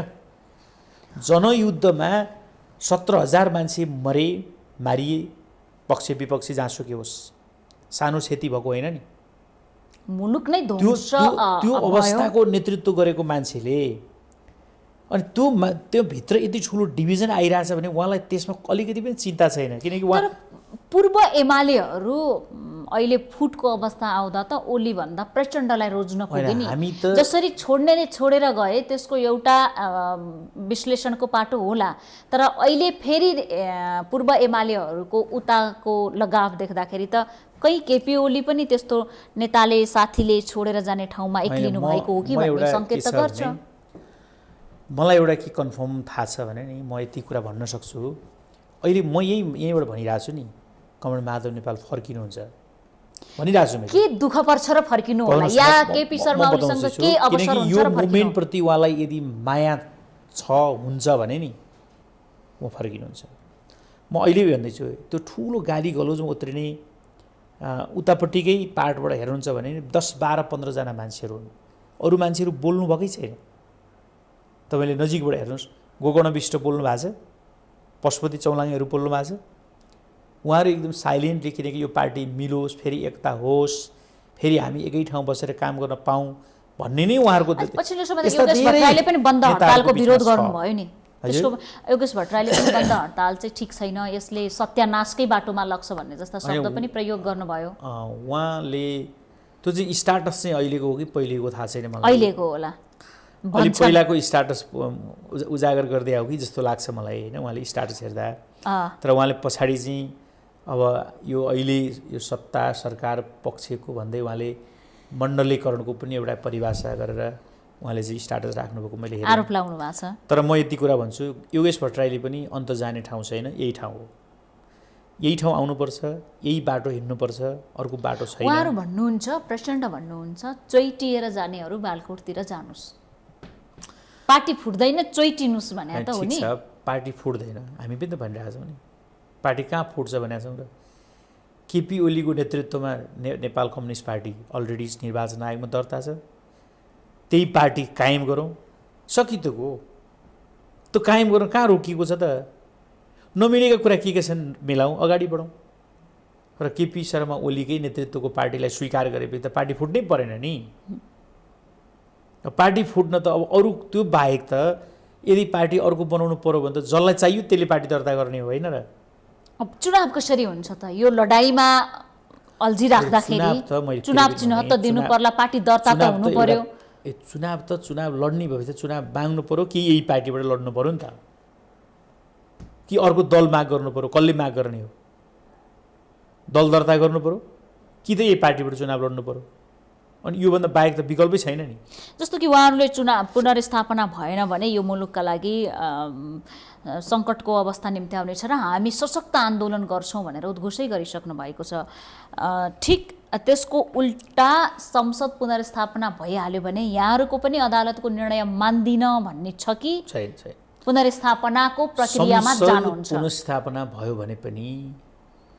जनयुद्धमा 17,000 मान्छे मरे, मारिए, पक्ष विपक्षी जहाँसुकै होस्, सानो क्षति भएको होइन नि। मुलुक नै त्यो अवस्थाको नेतृत्व गरेको मान्छेले अनि त्यो भित्र यति ठुलो डिभिजन आइरहेछ भने उहाँलाई त्यसमा अलिकति पनि चिन्ता छैन, किनकि उहाँ पूर्व एमालेहरू अहिले फुटको अवस्था आउँदा त ओली भन्दा प्रचण्डलाई रोज्न खोजे नि। जसरी छोड्ने नै छोडेर गए त्यसको एउटा विश्लेषणको पाटो होला, तर अहिले फेरि पूर्व एमालेहरूको उताको लगाव देख्दाखेरि त कहीँ केपी ओली पनि त्यस्तो नेताले साथीले छोडेर जाने ठाउँमा एक्लिनु भएको हो कि भन्ने सङ्केत त गर्छ। मलाई एउटा के कन्फर्म थाहा छ भने नि म यति कुरा भन्न सक्छु, अहिले म यहीँबाट भनिरहेको छु नि, कमरेड माधव नेपाल फर्किनुहुन्छ भनिरहेको छु। के दुःख पर्छ र फर्किनु होला या केपी शर्मा ओलीसँग के अवसर हुन्छ र फर्किनु? मुभमेन्ट प्रति उहाँलाई यदि माया हुन्छ भने नि म फर्किनुहुन्छ। म अहिले भन्दैछु त्यो ठुलो गाली गलोजमा उत्रिने उतापट्टिकै पार्टबाट हेर्नुहुन्छ भने 10, 12, 15 जना मान्छेहरू हुन्, अरू मान्छेहरू बोल्नु भएकै छैन। तपाईँले नजिकबाट हेर्नुहोस्, गोकर्ण विष्ट बोल्नु भएको छ, पशुपति चौलाङीहरू बोल्नु भएको छ, उहाँहरू एकदम साइलेन्टली, किनकि यो पार्टी मिलोस्, फेरि एकता होस्, फेरि हामी एकै ठाउँ बसेर काम गर्न पाऊँ भन्ने नै उहाँहरूको पछिल्लो समयमा योगेश भट्टराईले पनि बन्द हडतालको विरोध गर्नुभयो नि। त्यसको योगेश भट्टराईले पनि बन्द हडताल चाहिँ ठिक छैन, यसले सत्यानाशकै बाटोमा लग्छ भन्ने जस्ता शब्द पनि प्रयोग गर्नुभयो। उहाँले त्यो चाहिँ स्टाटस चाहिँ अहिलेको हो कि पहिलेको थाहा छैन मलाई, अहिलेको होला, अलि पहिलाको स्टाटस उजागर गर्दै आऊ कि जस्तो लाग्छ मलाई होइन, उहाँले स्टाटस हेर्दा। तर उहाँले पछाडि चाहिँ अब यो अहिले यो सत्ता सरकार पक्षको भन्दै उहाँले मण्डलीकरणको पनि एउटा परिभाषा गरेर उहाँले चाहिँ स्टाटस राख्नुभएको मैले हेरेँ, आरोप लगाउनु भएको छ। तर म यति कुरा भन्छु, योगेश भट्टराईले पनि अन्त जाने ठाउँ छैन, यही ठाउँ हो, यही ठाउँ आउनुपर्छ, यही बाटो हिँड्नुपर्छ, अर्को बाटो छैन। उहाँहरू भन्नुहुन्छ, प्रचण्ड भन्नुहुन्छ, चोइटिएर जानेहरू बालकोटतिर जानुहोस्, पार्टी फुट्दैन चोइटिनुस् भने त हो नि। पार्टी फुट्दैन, हामी पनि त भनिरहेको छौँ नि, पार्टी कहाँ फुट्छ भनेको छौँ र। केपी ओलीको नेतृत्वमा नेपाल कम्युनिस्ट पार्टी अलरेडी निर्वाचन आयोगमा दर्ता छ, त्यही पार्टी कायम गरौँ, सकितको त्यो कायम गरौँ, कहाँ रोकिएको छ त? नमिलेका कुरा के छन् मिलाउँ, अगाडि बढौँ। र केपी शर्मा ओलीकै नेतृत्वको पार्टीलाई स्वीकार गरेपछि त पार्टी फुट्नै परेन नि। पार्टी फुट्न त अब अरू त्यो बाहेक त यदि पार्टी अर्को बनाउनु पर्यो भने त जसलाई चाहियो त्यसले पार्टी दर्ता गर्ने हो होइन र। अब चुनाव कसरी हुन्छ त? यो लडाईँमा अल्झिराख्दाखेरि चुनाव चिन्ह त दिनु पर्ला, पार्टी दर्ता त हुनु पर्यो। चुनाव लड्ने भएपछि चुनाव माग्नु पर्यो कि यही पार्टीबाट लड्नु पर्यो नि त, कि अर्को दल माग गर्नु पर्यो? कसले माग गर्ने हो? दल दर्ता गर्नु पर्यो कि त यही पार्टीबाट चुनाव लड्नु पर्यो? अनि योभन्दा बाहेक त विकल्पै छैन नि। जस्तो कि उहाँहरूले चुनाव पुनर्स्थापना भएन भने यो मुलुकका लागि सङ्कटको अवस्था निम्त्याउनेछ र हामी सशक्त आन्दोलन गर्छौँ भनेर उद्घोषै गरिसक्नु भएको छ। ठिक त्यसको उल्टा संसद पुनर्स्थापना भइहाल्यो भने यहाँहरूको पनि अदालतको निर्णय मान्दिन भन्ने छ कि छैन? पुनर्स्थापनाको प्रक्रियामा जानुहुन्छ? पुनर्स्थापना भयो भने पनि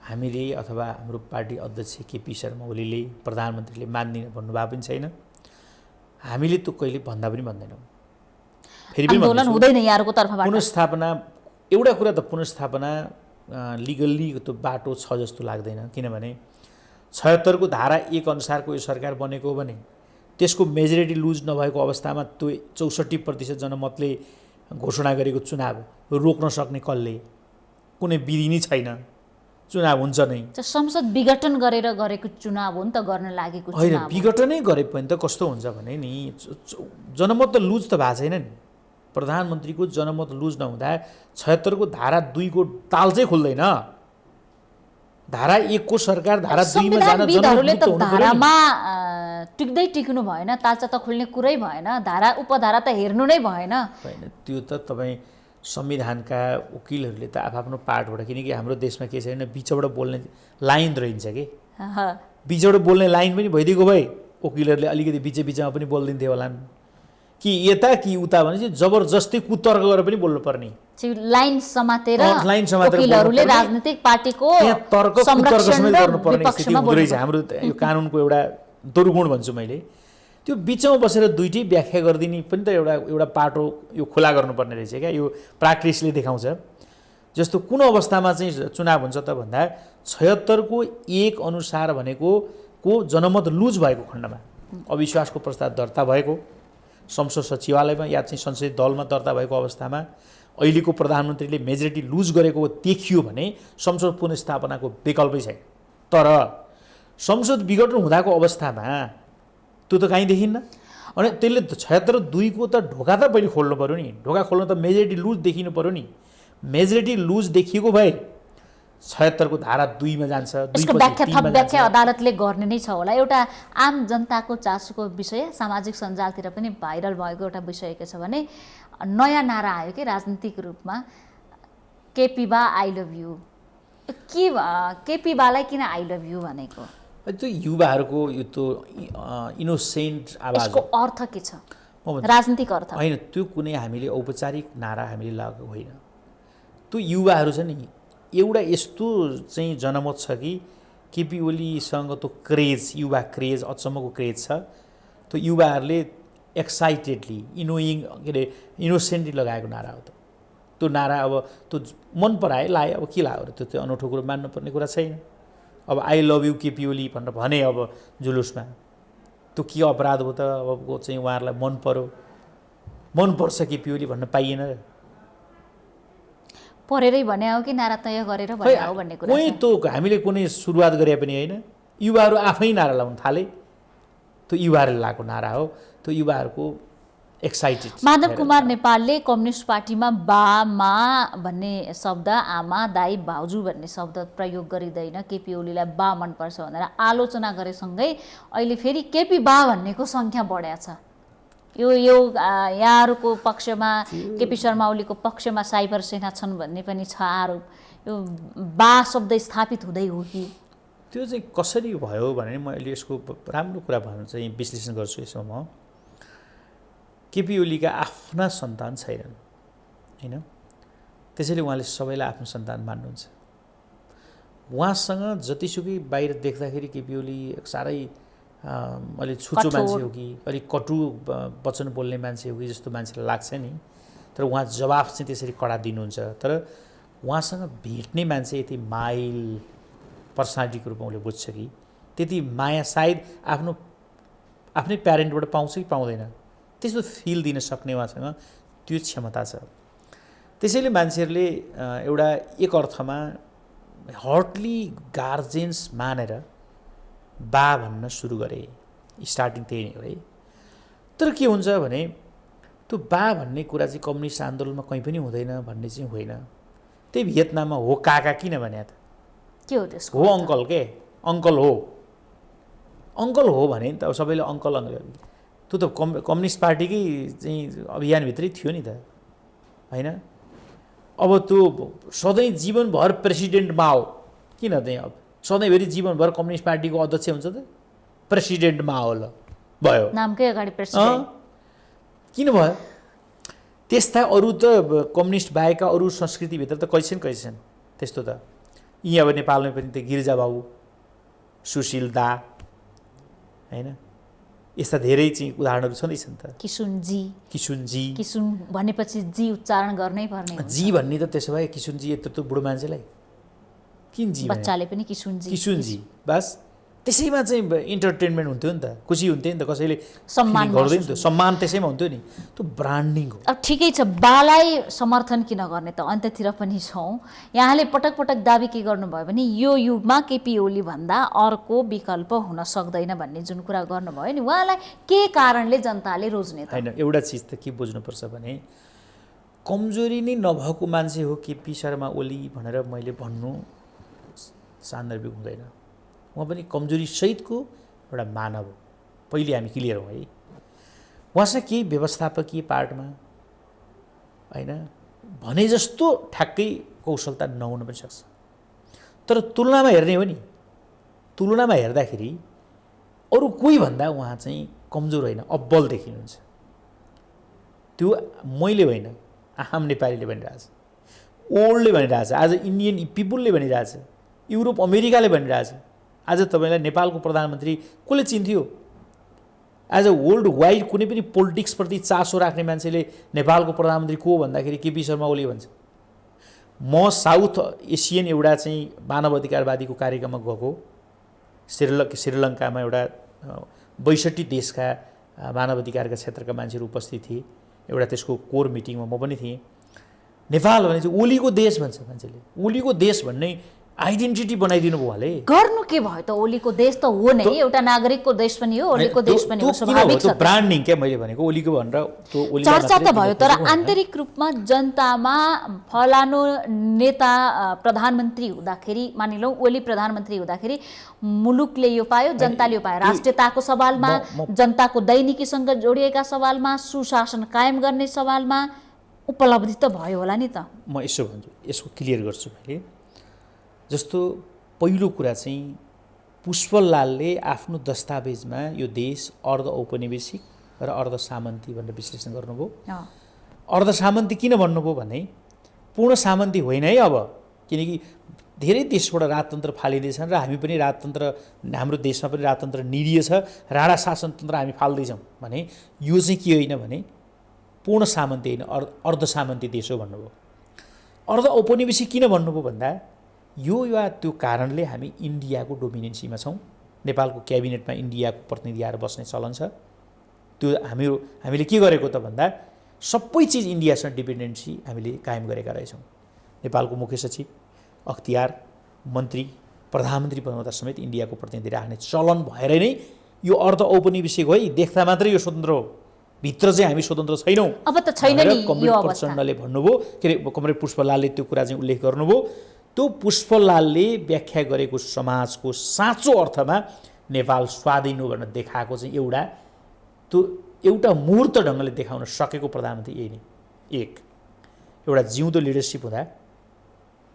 हामीले अथवा हाम्रो पार्टी अध्यक्ष केपी शर्मा ओलीले, प्रधानमन्त्रीले मान्दिन भन्नुभएको पनि छैन, हामीले त्यो कहिले भन्दा पनि भन्दैनौँ। फेरि पनि आन्दोलन हुँदैन यहाँहरूको तर्फबाट। पुनर्स्थापना एउटा कुरा त पुनर्स्थापना लिगल्ली त्यो बाटो छ जस्तो लाग्दैन, किनभने 76 को धारा 1 अनुसारको यो सरकार बनेको हो भने त्यसको मेजोरिटी लुज नभएको अवस्थामा त्यो 64% जनमतले घोषणा गरेको चुनाव रोक्न सक्ने कसले? कुनै विधि नै छैन, चुनाव हुन्छ नै संसद विघटन गरेर गरेको चुनाव हो नि त, गर्न लागेको होइन। चुनाव विघटनै गरे पनि त कस्तो हुन्छ भने नि जनमत त लुज त भएको छैन नि। प्रधानमन्त्रीको जनमत लुज नहुँदा 76 को धारा 2 को ताल चाहिँ खुल्दैन। धारा 1 को सरकार धारा 2 मा जान संविधानविदहरूले त जनमत हुनु पर्यो नि। धारामा टिक्दै टिक्नु भएन, तालचा त खुल्ने कुरै भएन, धारा उपधारा त हेर्नु नै भएन। होइन, त्यो त तपाईँ संविधानका वकिलहरूले त आफ्नो पार्टबाट, किनकि हाम्रो देशमा के छैन, बिचबाट बोल्ने लाइन रहन्छ कि बिचबाट बोल्ने लाइन पनि भइदिएको भए वकिलहरूले अलिकति बिचमा पनि बोलिदिन्थे होलान्, कि यता कि उता भने चाहिँ जबरजस्ती कुतर्क गरेर पनि बोल्नुपर्ने। लाइन समातेर लाइन समातेर वकिलहरूले राजनीतिक पार्टीको तर्क कुतर्क समेत गर्नुपर्ने स्थिति हुँदो रहेछ। हाम्रो यो कानुनको एउटा दुर्गुण भन्छु मैले। त्यो बिचमा बसेर दुइटै व्याख्या गरिदिने पनि त एउटा पाटो यो खुला गर्नुपर्ने रहेछ क्या। यो प्राक्टिसले देखाउँछ। जस्तो कुन अवस्थामा चाहिँ चुनाव हुन्छ त भन्दा 76 को 1 अनुसार भनेको जनमत लुज भएको खण्डमा, अविश्वासको प्रस्ताव दर्ता भएको, संसद सचिवालयमा या चाहिँ संसदीय दलमा दर्ता भएको अवस्थामा अहिलेको प्रधानमन्त्रीले मेजोरिटी लुज गरेको देखियो भने संसद पुनर्स्थापनाको विकल्पै छैन। तर संसद विघटन हुँदाको अवस्थामा त्यो त कहीँ देखिन्न। अनि त्यसले 76(2) को त ढोका त पहिले खोल्नु पऱ्यो नि। ढोका खोल्न त मेजोरिटी लुज देखिनु पऱ्यो नि। मेजोरिटी लुज देखिएको भए 76 को धारा 2 मा जान्छ। यसको व्याख्या थप व्याख्या अदालतले गर्ने नै छ होला। एउटा आम जनताको चासोको विषय, सामाजिक सञ्जालतिर पनि भाइरल भएको एउटा विषय के छ भने नयाँ नारा आयो कि राजनीतिक रूपमा, केपी बा आई लभ यू। के केपी बालाई किन आई लभ यू भनेको? त्यो युवाहरूको यो त इनोसेन्ट आवाज यसको अर्थ के छ? राजनीतिक अर्थ होइन, त्यो कुनै हामीले औपचारिक नारा हामीले लगाएको होइन। त्यो युवाहरू छ नि, एउटा यस्तो चाहिँ जनमत छ कि केपी ओलीसँग त्यो क्रेज, युवा क्रेज, अचम्मको क्रेज छ। त्यो युवाहरूले एक्साइटेडली इनोसेन्टली लगाएको नारा हो। त्यो नारा अब त्यो मन पराए लाए, अब के लाग्यो त्यो अनौठो कुरो मान्नुपर्ने कुरा छैन। अब I love you KP Oli भनेर भने अब जुलुसमा त्यो के अपराध हो त? अब चाहिँ उहाँहरूलाई मन पर्यो, मनपर्छ केपी ओली भन्न पाइएन र? परेरै भने हो कि नारा तय गरेर भने हो भन्ने कुरा कोही त हामीले कुनै सुरुवात गरे पनि होइन, युवाहरू आफै नारा लाउन थाले। त्यो युवाहरूले लगाएको नारा हो। त्यो युवाहरूको एक्साइटेड। माधव कुमार नेपालले कम्युनिस्ट पार्टीमा बा मा भन्ने शब्द, आमा दाई भाउजू भन्ने शब्द प्रयोग गरिँदैन, केपी ओलीलाई बा मनपर्छ भनेर आलोचना गरेसँगै अहिले फेरि केपी बा भन्नेको सङ्ख्या बढ्या छ। यो यहाँहरूको पक्षमा, केपी शर्मा ओलीको पक्षमा साइबर सेना छन् भन्ने पनि छ आरोप। यो बा शब्द स्थापित हुँदै हो कि? त्यो चाहिँ कसरी भयो भने म अहिले यसको राम्रो कुरा भन्नु चाहिँ विश्लेषण गर्छु। यसमा म केपी ओलीका आफ्ना सन्तान छैनन् होइन, त्यसैले उहाँले सबैलाई आफ्नो सन्तान मान्नुहुन्छ। उहाँसँग जतिसुकै बाहिर देख्दाखेरि केपी ओली साह्रै अलि छुचो मान्छे हो कि अलिक कटु वचन बोल्ने मान्छे हो कि जस्तो मान्छेलाई लाग्छ नि। तर उहाँ जवाफ चाहिँ त्यसरी कडा दिनुहुन्छ। तर उहाँसँग भेट्ने मान्छे यति माइल पर्सनालिटीको रूपमा उसले बुझ्छ कि त्यति माया सायद आफ्नै प्यारेन्टबाट पाउँछ कि पाउँदैन, त्यस्तो फिल दिन सक्ने उहाँसँग त्यो क्षमता छ। त्यसैले मान्छेहरूले एउटा एक अर्थमा हर्टली गार्जेन्स मानेर बा भन्न सुरु गरे। स्टार्टिङ त्यही नै हो है। तर के हुन्छ भने त्यो बा भन्ने कुरा चाहिँ कम्युनिस्ट आन्दोलनमा कहीँ पनि हुँदैन भन्ने चाहिँ होइन। त्यही भियतनाममा हो काका किन भने त के हो त्यसको? हो अङ्कल, के अङ्कल हो, अङ्कल हो भने नि त अब सबैले अङ्कल अङ्कल। त्यो त कम्युनिस्ट पार्टीकै चाहिँ अभियानभित्रै थियो नि त होइन। अब त्यो सधैँ जीवनभर प्रेसिडेन्ट माओ किन चाहिँ अब सधैँभरि जीवनभर कम्युनिस्ट पार्टीको अध्यक्ष हुन्छ त? प्रेसिडेन्ट माओ ल भयो, नामकै अगाडि प्रेसिडेन्ट किन भयो? त्यस्ता अरू त कम्युनिस्ट बाहेकका अरू संस्कृतिभित्र त कैछन् त्यस्तो त। यहाँ अब नेपालमै पनि त गिरिजा बाबु, सुशील दा होइन, यस्ता धेरै चाहिँ उदाहरणहरू छँदैछन् त। किसुनजी किसुन भनेपछि जी उच्चारण गर्नै पर्ने हो। जी भन्ने त त्यसो भए किसुनजी यत्रो बुढो मान्छेलाई किन जी? बच्चाले पनि किसुनजी बस त्यसैमा चाहिँ इन्टरटेनमेन्ट हुन्थ्यो नि त, खुसी हुन्थ्यो नि त, कसैले सम्मान गर्दैन थियो, सम्मान त्यसैमा हुन्थ्यो नि। त्यो ब्रान्डिङ हो। अब ठिकै छ, बालाई समर्थन किन गर्ने त, अन्त्यतिर पनि छौँ। यहाँले पटक पटक दाबी के गर्नुभयो भने यो युगमा केपी ओली भन्दा अर्को विकल्प हुन सक्दैन भन्ने जुन कुरा गर्नुभयो नि, उहाँलाई के कारणले जनताले रोज्ने त? होइन, एउटा चिज त के बुझ्नुपर्छ भने कमजोरी नै नभएको मान्छे हो केपी शर्मा ओली भनेर मैले भन्नु सान्दर्भिक हुँदैन। उहाँ पनि कमजोरी सहितको एउटा मानव हो, पहिले हामी क्लियर हौँ है। उहाँसँग केही व्यवस्थापकीय पार्टमा होइन भने जस्तो ठ्याक्कै कौशलता नहुन पनि सक्छ, तर तुलनामा हेर्ने हो नि, तुलनामा हेर्दाखेरि अरू कोही भन्दा उहाँ चाहिँ कमजोर होइन, अब्बल देखिनुहुन्छ। त्यो मैले होइन, आम नेपालीले भनिरहेछ, ओल्डले भनिरहेछ, आज इन्डियन पिपुलले भनिरहेछ, युरोप अमेरिकाले भनिरहेछ। आज तपाईँलाई नेपालको प्रधानमन्त्री कसले चिन्थ्यो? आज वर्ल्ड वाइड कुनै पनि पोलिटिक्सप्रति चासो राख्ने मान्छेले नेपालको प्रधानमन्त्री को भन्दाखेरि केपी शर्मा ओली भन्छ। म साउथ एसियन एउटा चाहिँ मानव अधिकारवादीको कार्यक्रममा गएको, श्रीलङ्कामा एउटा 62 देशका मानव अधिकारका क्षेत्रका मान्छेहरू उपस्थित थिए। एउटा त्यसको कोर मिटिङमा म पनि थिएँ। नेपाल भने चाहिँ ओलीको देश भन्छ मान्छेले, ओलीको देश भन्ने आइडेन्टिटी बनाइदिनु भयो उहाँले। गर्नु के भयो त? ओलीको देश त हो नै, एउटा नागरिकको देश पनि हो, ओलीको देश पनि हो, स्वाभाविक छ। ब्रान्डिङ क्या मैले भनेको ओलीको भनेर त्यो ओली चर्चा त भयो, तर आन्तरिक रूपमा जनतामा फलानु नेता प्रधानमन्त्री हुँदाखेरि, मानिलौँ ओली प्रधानमन्त्री हुँदाखेरि मुलुकले यो पायो, जनताले यो पायो, राष्ट्रियताको सवालमा, जनताको दैनिकीसँग जोडिएका सवालमा, सुशासन कायम गर्ने सवालमा उपलब्धि त भयो होला नि त। म यसो भन्छु, यसको क्लियर गर्छु मैले। जस्तो पहिलो कुरा चाहिँ पुष्पलालले आफ्नो दस्तावेजमा यो देश अर्ध औपनिवेशिक र अर्ध सामन्ती भनेर विश्लेषण गर्नुभयो। अर्ध सामन्ती किन भन्नुभयो भने पूर्ण सामन्ती होइन है अब, किनकि धेरै देशबाट राजतन्त्र फालिँदैछन् र हामी पनि राजतन्त्र, हाम्रो देशमा पनि राजतन्त्र निरीह छ, राणा शासनतन्त्र हामी फाल्दैछौँ भने यो चाहिँ के होइन भने पूर्ण सामन्ती होइन, अर्ध सामन्ती देश हो भन्नुभयो। अर्ध औपनिवेशिक किन भन्नुभयो भन्दा यो वा त्यो कारणले हामी इन्डियाको डोमिनेन्सीमा छौँ, नेपालको क्याबिनेटमा इन्डियाको प्रतिनिधि आएर बस्ने चलन छ। त्यो हामीले के गरेको त भन्दा सबै चिज इन्डियासँग डिपेन्डेन्सी हामीले कायम गरेका रहेछौँ। नेपालको मुख्य सचिव, अख्तियार, मन्त्री, प्रधानमन्त्री बनाउँदा समेत इन्डियाको प्रतिनिधि राख्ने चलन भएर नै यो अर्ध औपनिवेशिक हो है, देख्दा मात्रै यो स्वतन्त्र हो, भित्र चाहिँ हामी स्वतन्त्र छैनौँ। अब त छैन नि यो अवस्था। प्रचण्डले भन्नुभयो, के अरे कमरेड पुष्पलालले त्यो कुरा चाहिँ उल्लेख गर्नुभयो। त्यो पुष्पलालले व्याख्या गरेको समाजको साँचो अर्थमा नेपाल स्वाधीन हो भनेर देखाएको चाहिँ एउटा मूर्त ढङ्गले देखाउन सकेको प्रधानमन्त्री यही नै। एउटा जिउँदो लिडरसिप हुँदा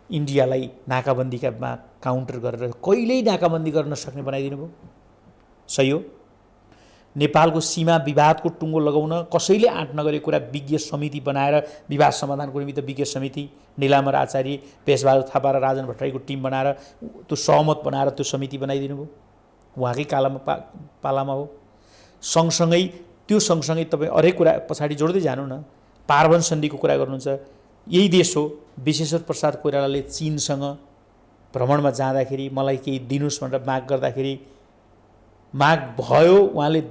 इन्डियालाई नाकाबन्दीमा काउन्टर गरेर कहिल्यै नाकाबन्दी गर्न नसक्ने बनाइदिनु भयो, सही हो। नेपालको सीमा विवादको टुङ्गो लगाउन कसैले आँट नगरेको कुरा विज्ञ समिति बनाएर विवाद समाधानको निमित्त विज्ञ समिति, निलाम्बर आचार्य, पेशबहादुर थापा र राजन भट्टराईको टिम बनाएर त्यो सहमत बनाएर त्यो समिति बनाइदिनु भयो, उहाँकै पालामा हो। सँगसँगै तपाईँ हरेक कुरा पछाडि जोड्दै जानु न। पार्वन सन्धिको कुरा गर्नुहुन्छ, यही देश हो विश्वेश्वर प्रसाद कोइरालाले चीनसँग भ्रमणमा जाँदाखेरि मलाई केही दिनुहोस् भनेर माग गर्दाखेरि माग भयो, उहाँले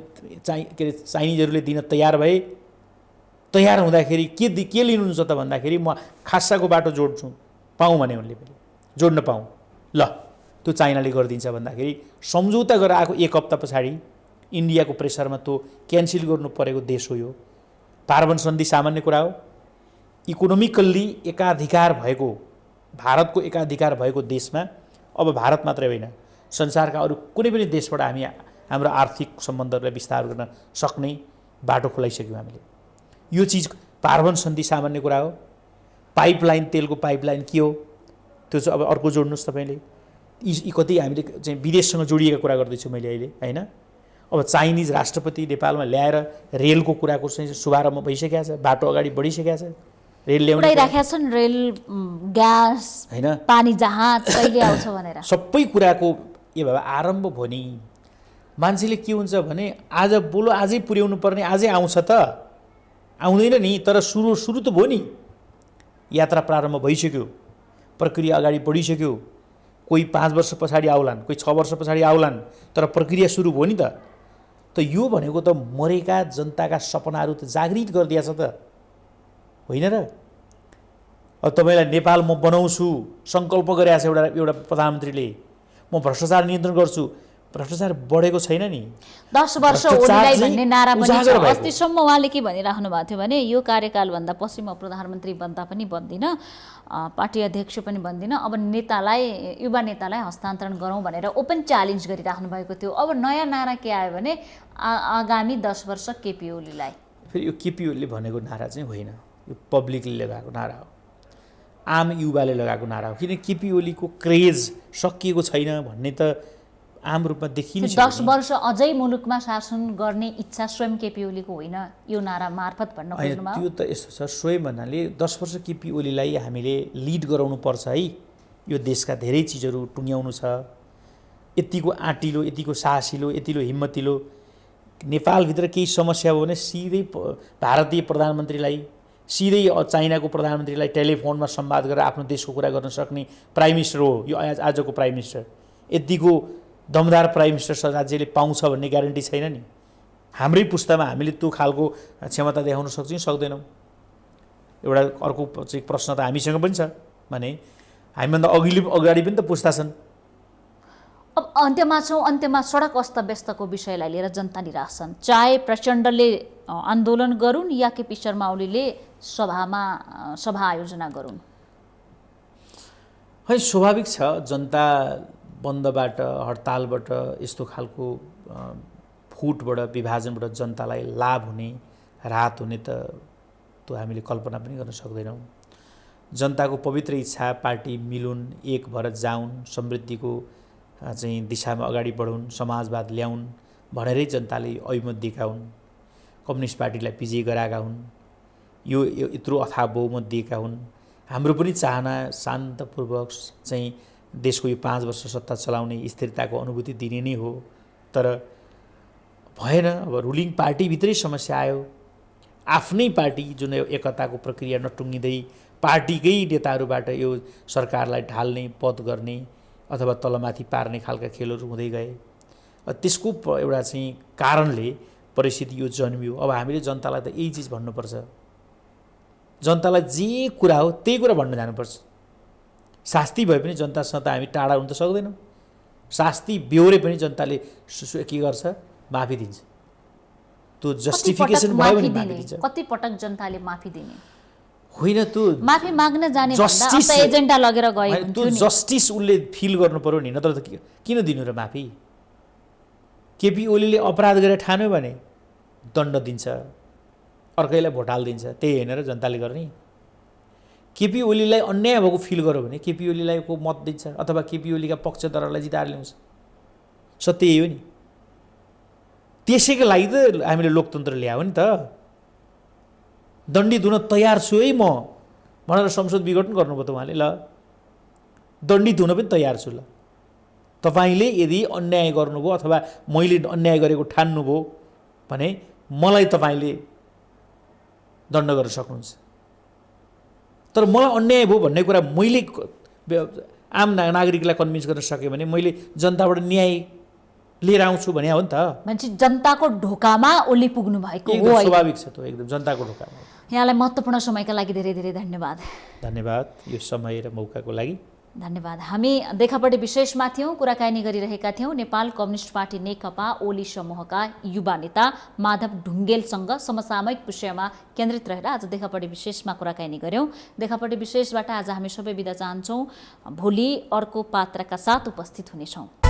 चाइनिजहरूले दिन तयार भए। तयार हुँदाखेरि के लिनुहुन्छ त भन्दाखेरि म खासाको बाटो जोड्छु, पाऊँ भने उनले पनि जोड्न पाऊँ, ल त्यो चाइनाले गरिदिन्छ भन्दाखेरि सम्झौता गरेर आएको एक हप्ता पछाडि इन्डियाको प्रेसरमा त्यो क्यान्सल गर्नु परेको देश हो यो। पार्वन सन्धि सामान्य कुरा हो। इकोनोमिकल्ली एकाधिकार भएको, भारतको एकाधिकार भएको देशमा अब भारत मात्रै होइन संसारका अरू कुनै पनि देशबाट हामी हाम्रो आर्थिक सम्बन्धहरूलाई विस्तार गर्न सक्ने बाटो खोलाइसक्यौँ हामीले। यो चिज पार्वन सन्धि सामान्य कुरा हो। पाइपलाइन, तेलको पाइपलाइन के हो त्यो चाहिँ अब अर्को जोड्नुहोस् तपाईँले। यी कति हामीले चाहिँ विदेशसँग जोडिएका कुरा गर्दैछु मैले अहिले होइन। अब चाइनिज राष्ट्रपति नेपालमा ल्याएर रेलको कुराको चाहिँ शुभारम्भ भइसकेको छ, बाटो अगाडि बढिसकेको छ, रेल ल्याउने राखेका छन्, रेल, ग्यास होइन, पानी जहाज कहिले आउँछ भनेर सबै कुराको यो भए आरम्भ भयो नि। मान्छेले के हुन्छ भने आज बोलो आजै पुर्याउनु पर्ने आजै आउँछ त आउँदैन नि, तर सुरु त भयो नि। यात्रा प्रारम्भ भइसक्यो, प्रक्रिया अगाडि बढिसक्यो, कोही 5 वर्ष पछाडि आउलान्, कोही 6 वर्ष पछाडि आउलान्, तर प्रक्रिया सुरु भयो नि त। त यो भनेको त मरेका जनताका सपनाहरू त जागृत गरिदिएछ त, होइन र? अब तपाईँलाई नेपाल म बनाउँछु सङ्कल्प गरेछ एउटा प्रधानमन्त्रीले, म भ्रष्टाचार नियन्त्रण गर्छु, भ्रष्टाचार बढेको छैन नि। 10 वर्ष ओलीलाई भन्ने नारा पनि छ। अस्तिसम्म उहाँले के भनिराख्नु भएको थियो भने यो कार्यकालभन्दा पछि म प्रधानमन्त्री बन्दा पनि बन्दिनँ, पार्टी अध्यक्ष पनि बन्दिनँ, अब युवा नेतालाई हस्तान्तरण गरौँ भनेर ओपन च्यालेन्ज गरिराख्नु भएको थियो। अब नयाँ नारा के आयो भने आगामी 10 वर्ष केपी ओलीलाई। फेरि यो केपी ओलीले भनेको नारा चाहिँ होइन, यो पब्लिकले लगाएको नारा हो, आम युवाले लगाएको नारा हो। किन केपी ओलीको क्रेज सकिएको छैन भन्ने त आम रूपमा देखिन्छ। 10 वर्ष अझै मुलुकमा शासन गर्ने इच्छा स्वयं केपी ओलीको होइन, यो नारा मार्फत भन्न खोज्नुमा। त्यो त यस्तो छ, स्वयं भन्नाले 10 वर्ष केपी ओलीलाई हामीले लिड गराउनु पर्छ है। यो देशका धेरै चिजहरू टुङ्ग्याउनु छ, यतिको आँटिलो, यतिको साहसिलो, यतिलो हिम्मतिलो। नेपालभित्र केही समस्या भयो भने सिधै भारतीय प्रधानमन्त्रीलाई, सिधै चाइनाको प्रधानमन्त्रीलाई टेलिफोनमा संवाद गरेर आफ्नो देशको कुरा गर्न सक्ने प्राइम मिनिस्टर हो यो आजको प्राइम मिनिस्टर। यतिको दमदार प्राइम मिनिस्टर राज्यले पाउँछ भन्ने ग्यारेन्टी छैन नि। हाम्रै पुस्तामा हामीले त्यो खालको क्षमता देखाउन सक्छौँ सक्दैनौँ? एउटा अर्को चाहिँ प्रश्न त हामीसँग पनि छ भने हामीभन्दा अगाडि पनि त पुस्ता छन्। अब अन्त्यमा सडक अस्तव्यस्तको विषयलाई लिएर जनता निराश छन्। चाहे प्रचण्डले आन्दोलन गरून् या केपी शर्मा ओलीले सभा आयोजना गरून्, है स्वाभाविक छ जनता बन्दबाट, हडतालबाट, यस्तो खालको फुटबाट, विभाजनबाट जनतालाई लाभ हुने, राहत हुने त त्यो हामीले कल्पना पनि गर्न सक्दैनौँ। जनताको पवित्र इच्छा पार्टी मिलुन्, एक भएर जाउन्, समृद्धिको चाहिँ दिशामा अगाडि बढुन्, समाजवाद ल्याउन् भनेरै जनताले अभिमत दिएका हुन्। कम्युनिस्ट पार्टीलाई विजयी गराएका हुन्, यो यत्रो अथाह बहुमत दिएका हुन्। हाम्रो पनि चाहना शान्तपूर्वक चाहिँ देशको यो 5 वर्ष सत्ता चलाउने, स्थिरताको अनुभूति दिने नै हो। तर भएन, अब रुलिङ पार्टीभित्रै समस्या आयो। आफ्नै पार्टी जुन एकताको प्रक्रिया नटुङ्गिँदै पार्टीकै नेताहरूबाट यो सरकारलाई ढाल्ने, पद गर्ने अथवा तलमाथि पार्ने खालका खेलहरू हुँदै गए। त्यसको एउटा चाहिँ कारणले परिस्थिति यो जन्मियो। अब हामीले जनतालाई त यही चिज भन्नुपर्छ, जनतालाई जे कुरा हो त्यही कुरा भन्न जानुपर्छ। शास्ति भए पनि जनतासँग त हामी टाढा हुन त सक्दैनौँ। शास्ति बेहोरे पनि जनताले के गर्छ, माफी दिन्छ। त्यो जस्टिफिकेसन भयो भने माफी दिन्छ। कति पटक जनताले माफी दिने होइन, त्यो माफी माग्न जाने भन्दा अब एजेन्डा लगेर गए हुन्थ्यो नि। त्यो जस्टिस उसले फिल गर्नु पर्यो नि, नत्र त किन दिनु र माफी? केपी ओलीले अपराध गरेर ठान्यो भने दण्ड दिन्छ, अर्कैलाई भोट हालिदिन्छ, त्यही होइन र जनताले गर्ने? केपी ओलीलाई अन्याय भएको फिल गर्यो भने केपी ओलीलाई को मत दिन्छ अथवा केपी ओलीका पक्षधरलाई जिताएर ल्याउँछ। सत्य यही हो नि। त्यसैको लागि त हामीले लोकतन्त्र ल्यायो नि त। दण्डित हुन तयार छु है म भनेर संसद विघटन गर्नुभयो त उहाँले। ल दण्डित हुन पनि तयार छु। ल तपाईँले यदि अन्याय गर्नुभयो अथवा मैले अन्याय गरेको ठान्नुभयो भने मलाई तपाईँले दण्ड गर्न सक्नुहुन्छ। तर मलाई अन्याय भयो भन्ने कुरा मैले आम नागरिकलाई कन्भिन्स गर्न सकेँ भने मैले जनताबाट न्याय लिएर आउँछु भने हो नि त। मान्छे जनताको ढोकामा ओली पुग्नु भएको हो। स्वाभाविक छ त्यो, एकदम जनताको ढोकामा। यहाँलाई महत्त्वपूर्ण समयका लागि धेरै धेरै धन्यवाद। धन्यवाद यो समय र मौकाको लागि। धन्यवाद। हामी देखापट्टि विशेषमा थियौँ, कुराकानी गरिरहेका थियौँ नेपाल कम्युनिस्ट पार्टी नेकपा ओली समूहका युवा नेता माधव ढुङ्गेलसँग समसामयिक विषयमा केन्द्रित रहेर आज देखापट्टि विशेषमा कुराकानी गऱ्यौँ। देखापट्टि विशेषबाट आज हामी सबै बिदा चाहन्छौँ। भोलि अर्को पात्रका साथ उपस्थित हुनेछौँ।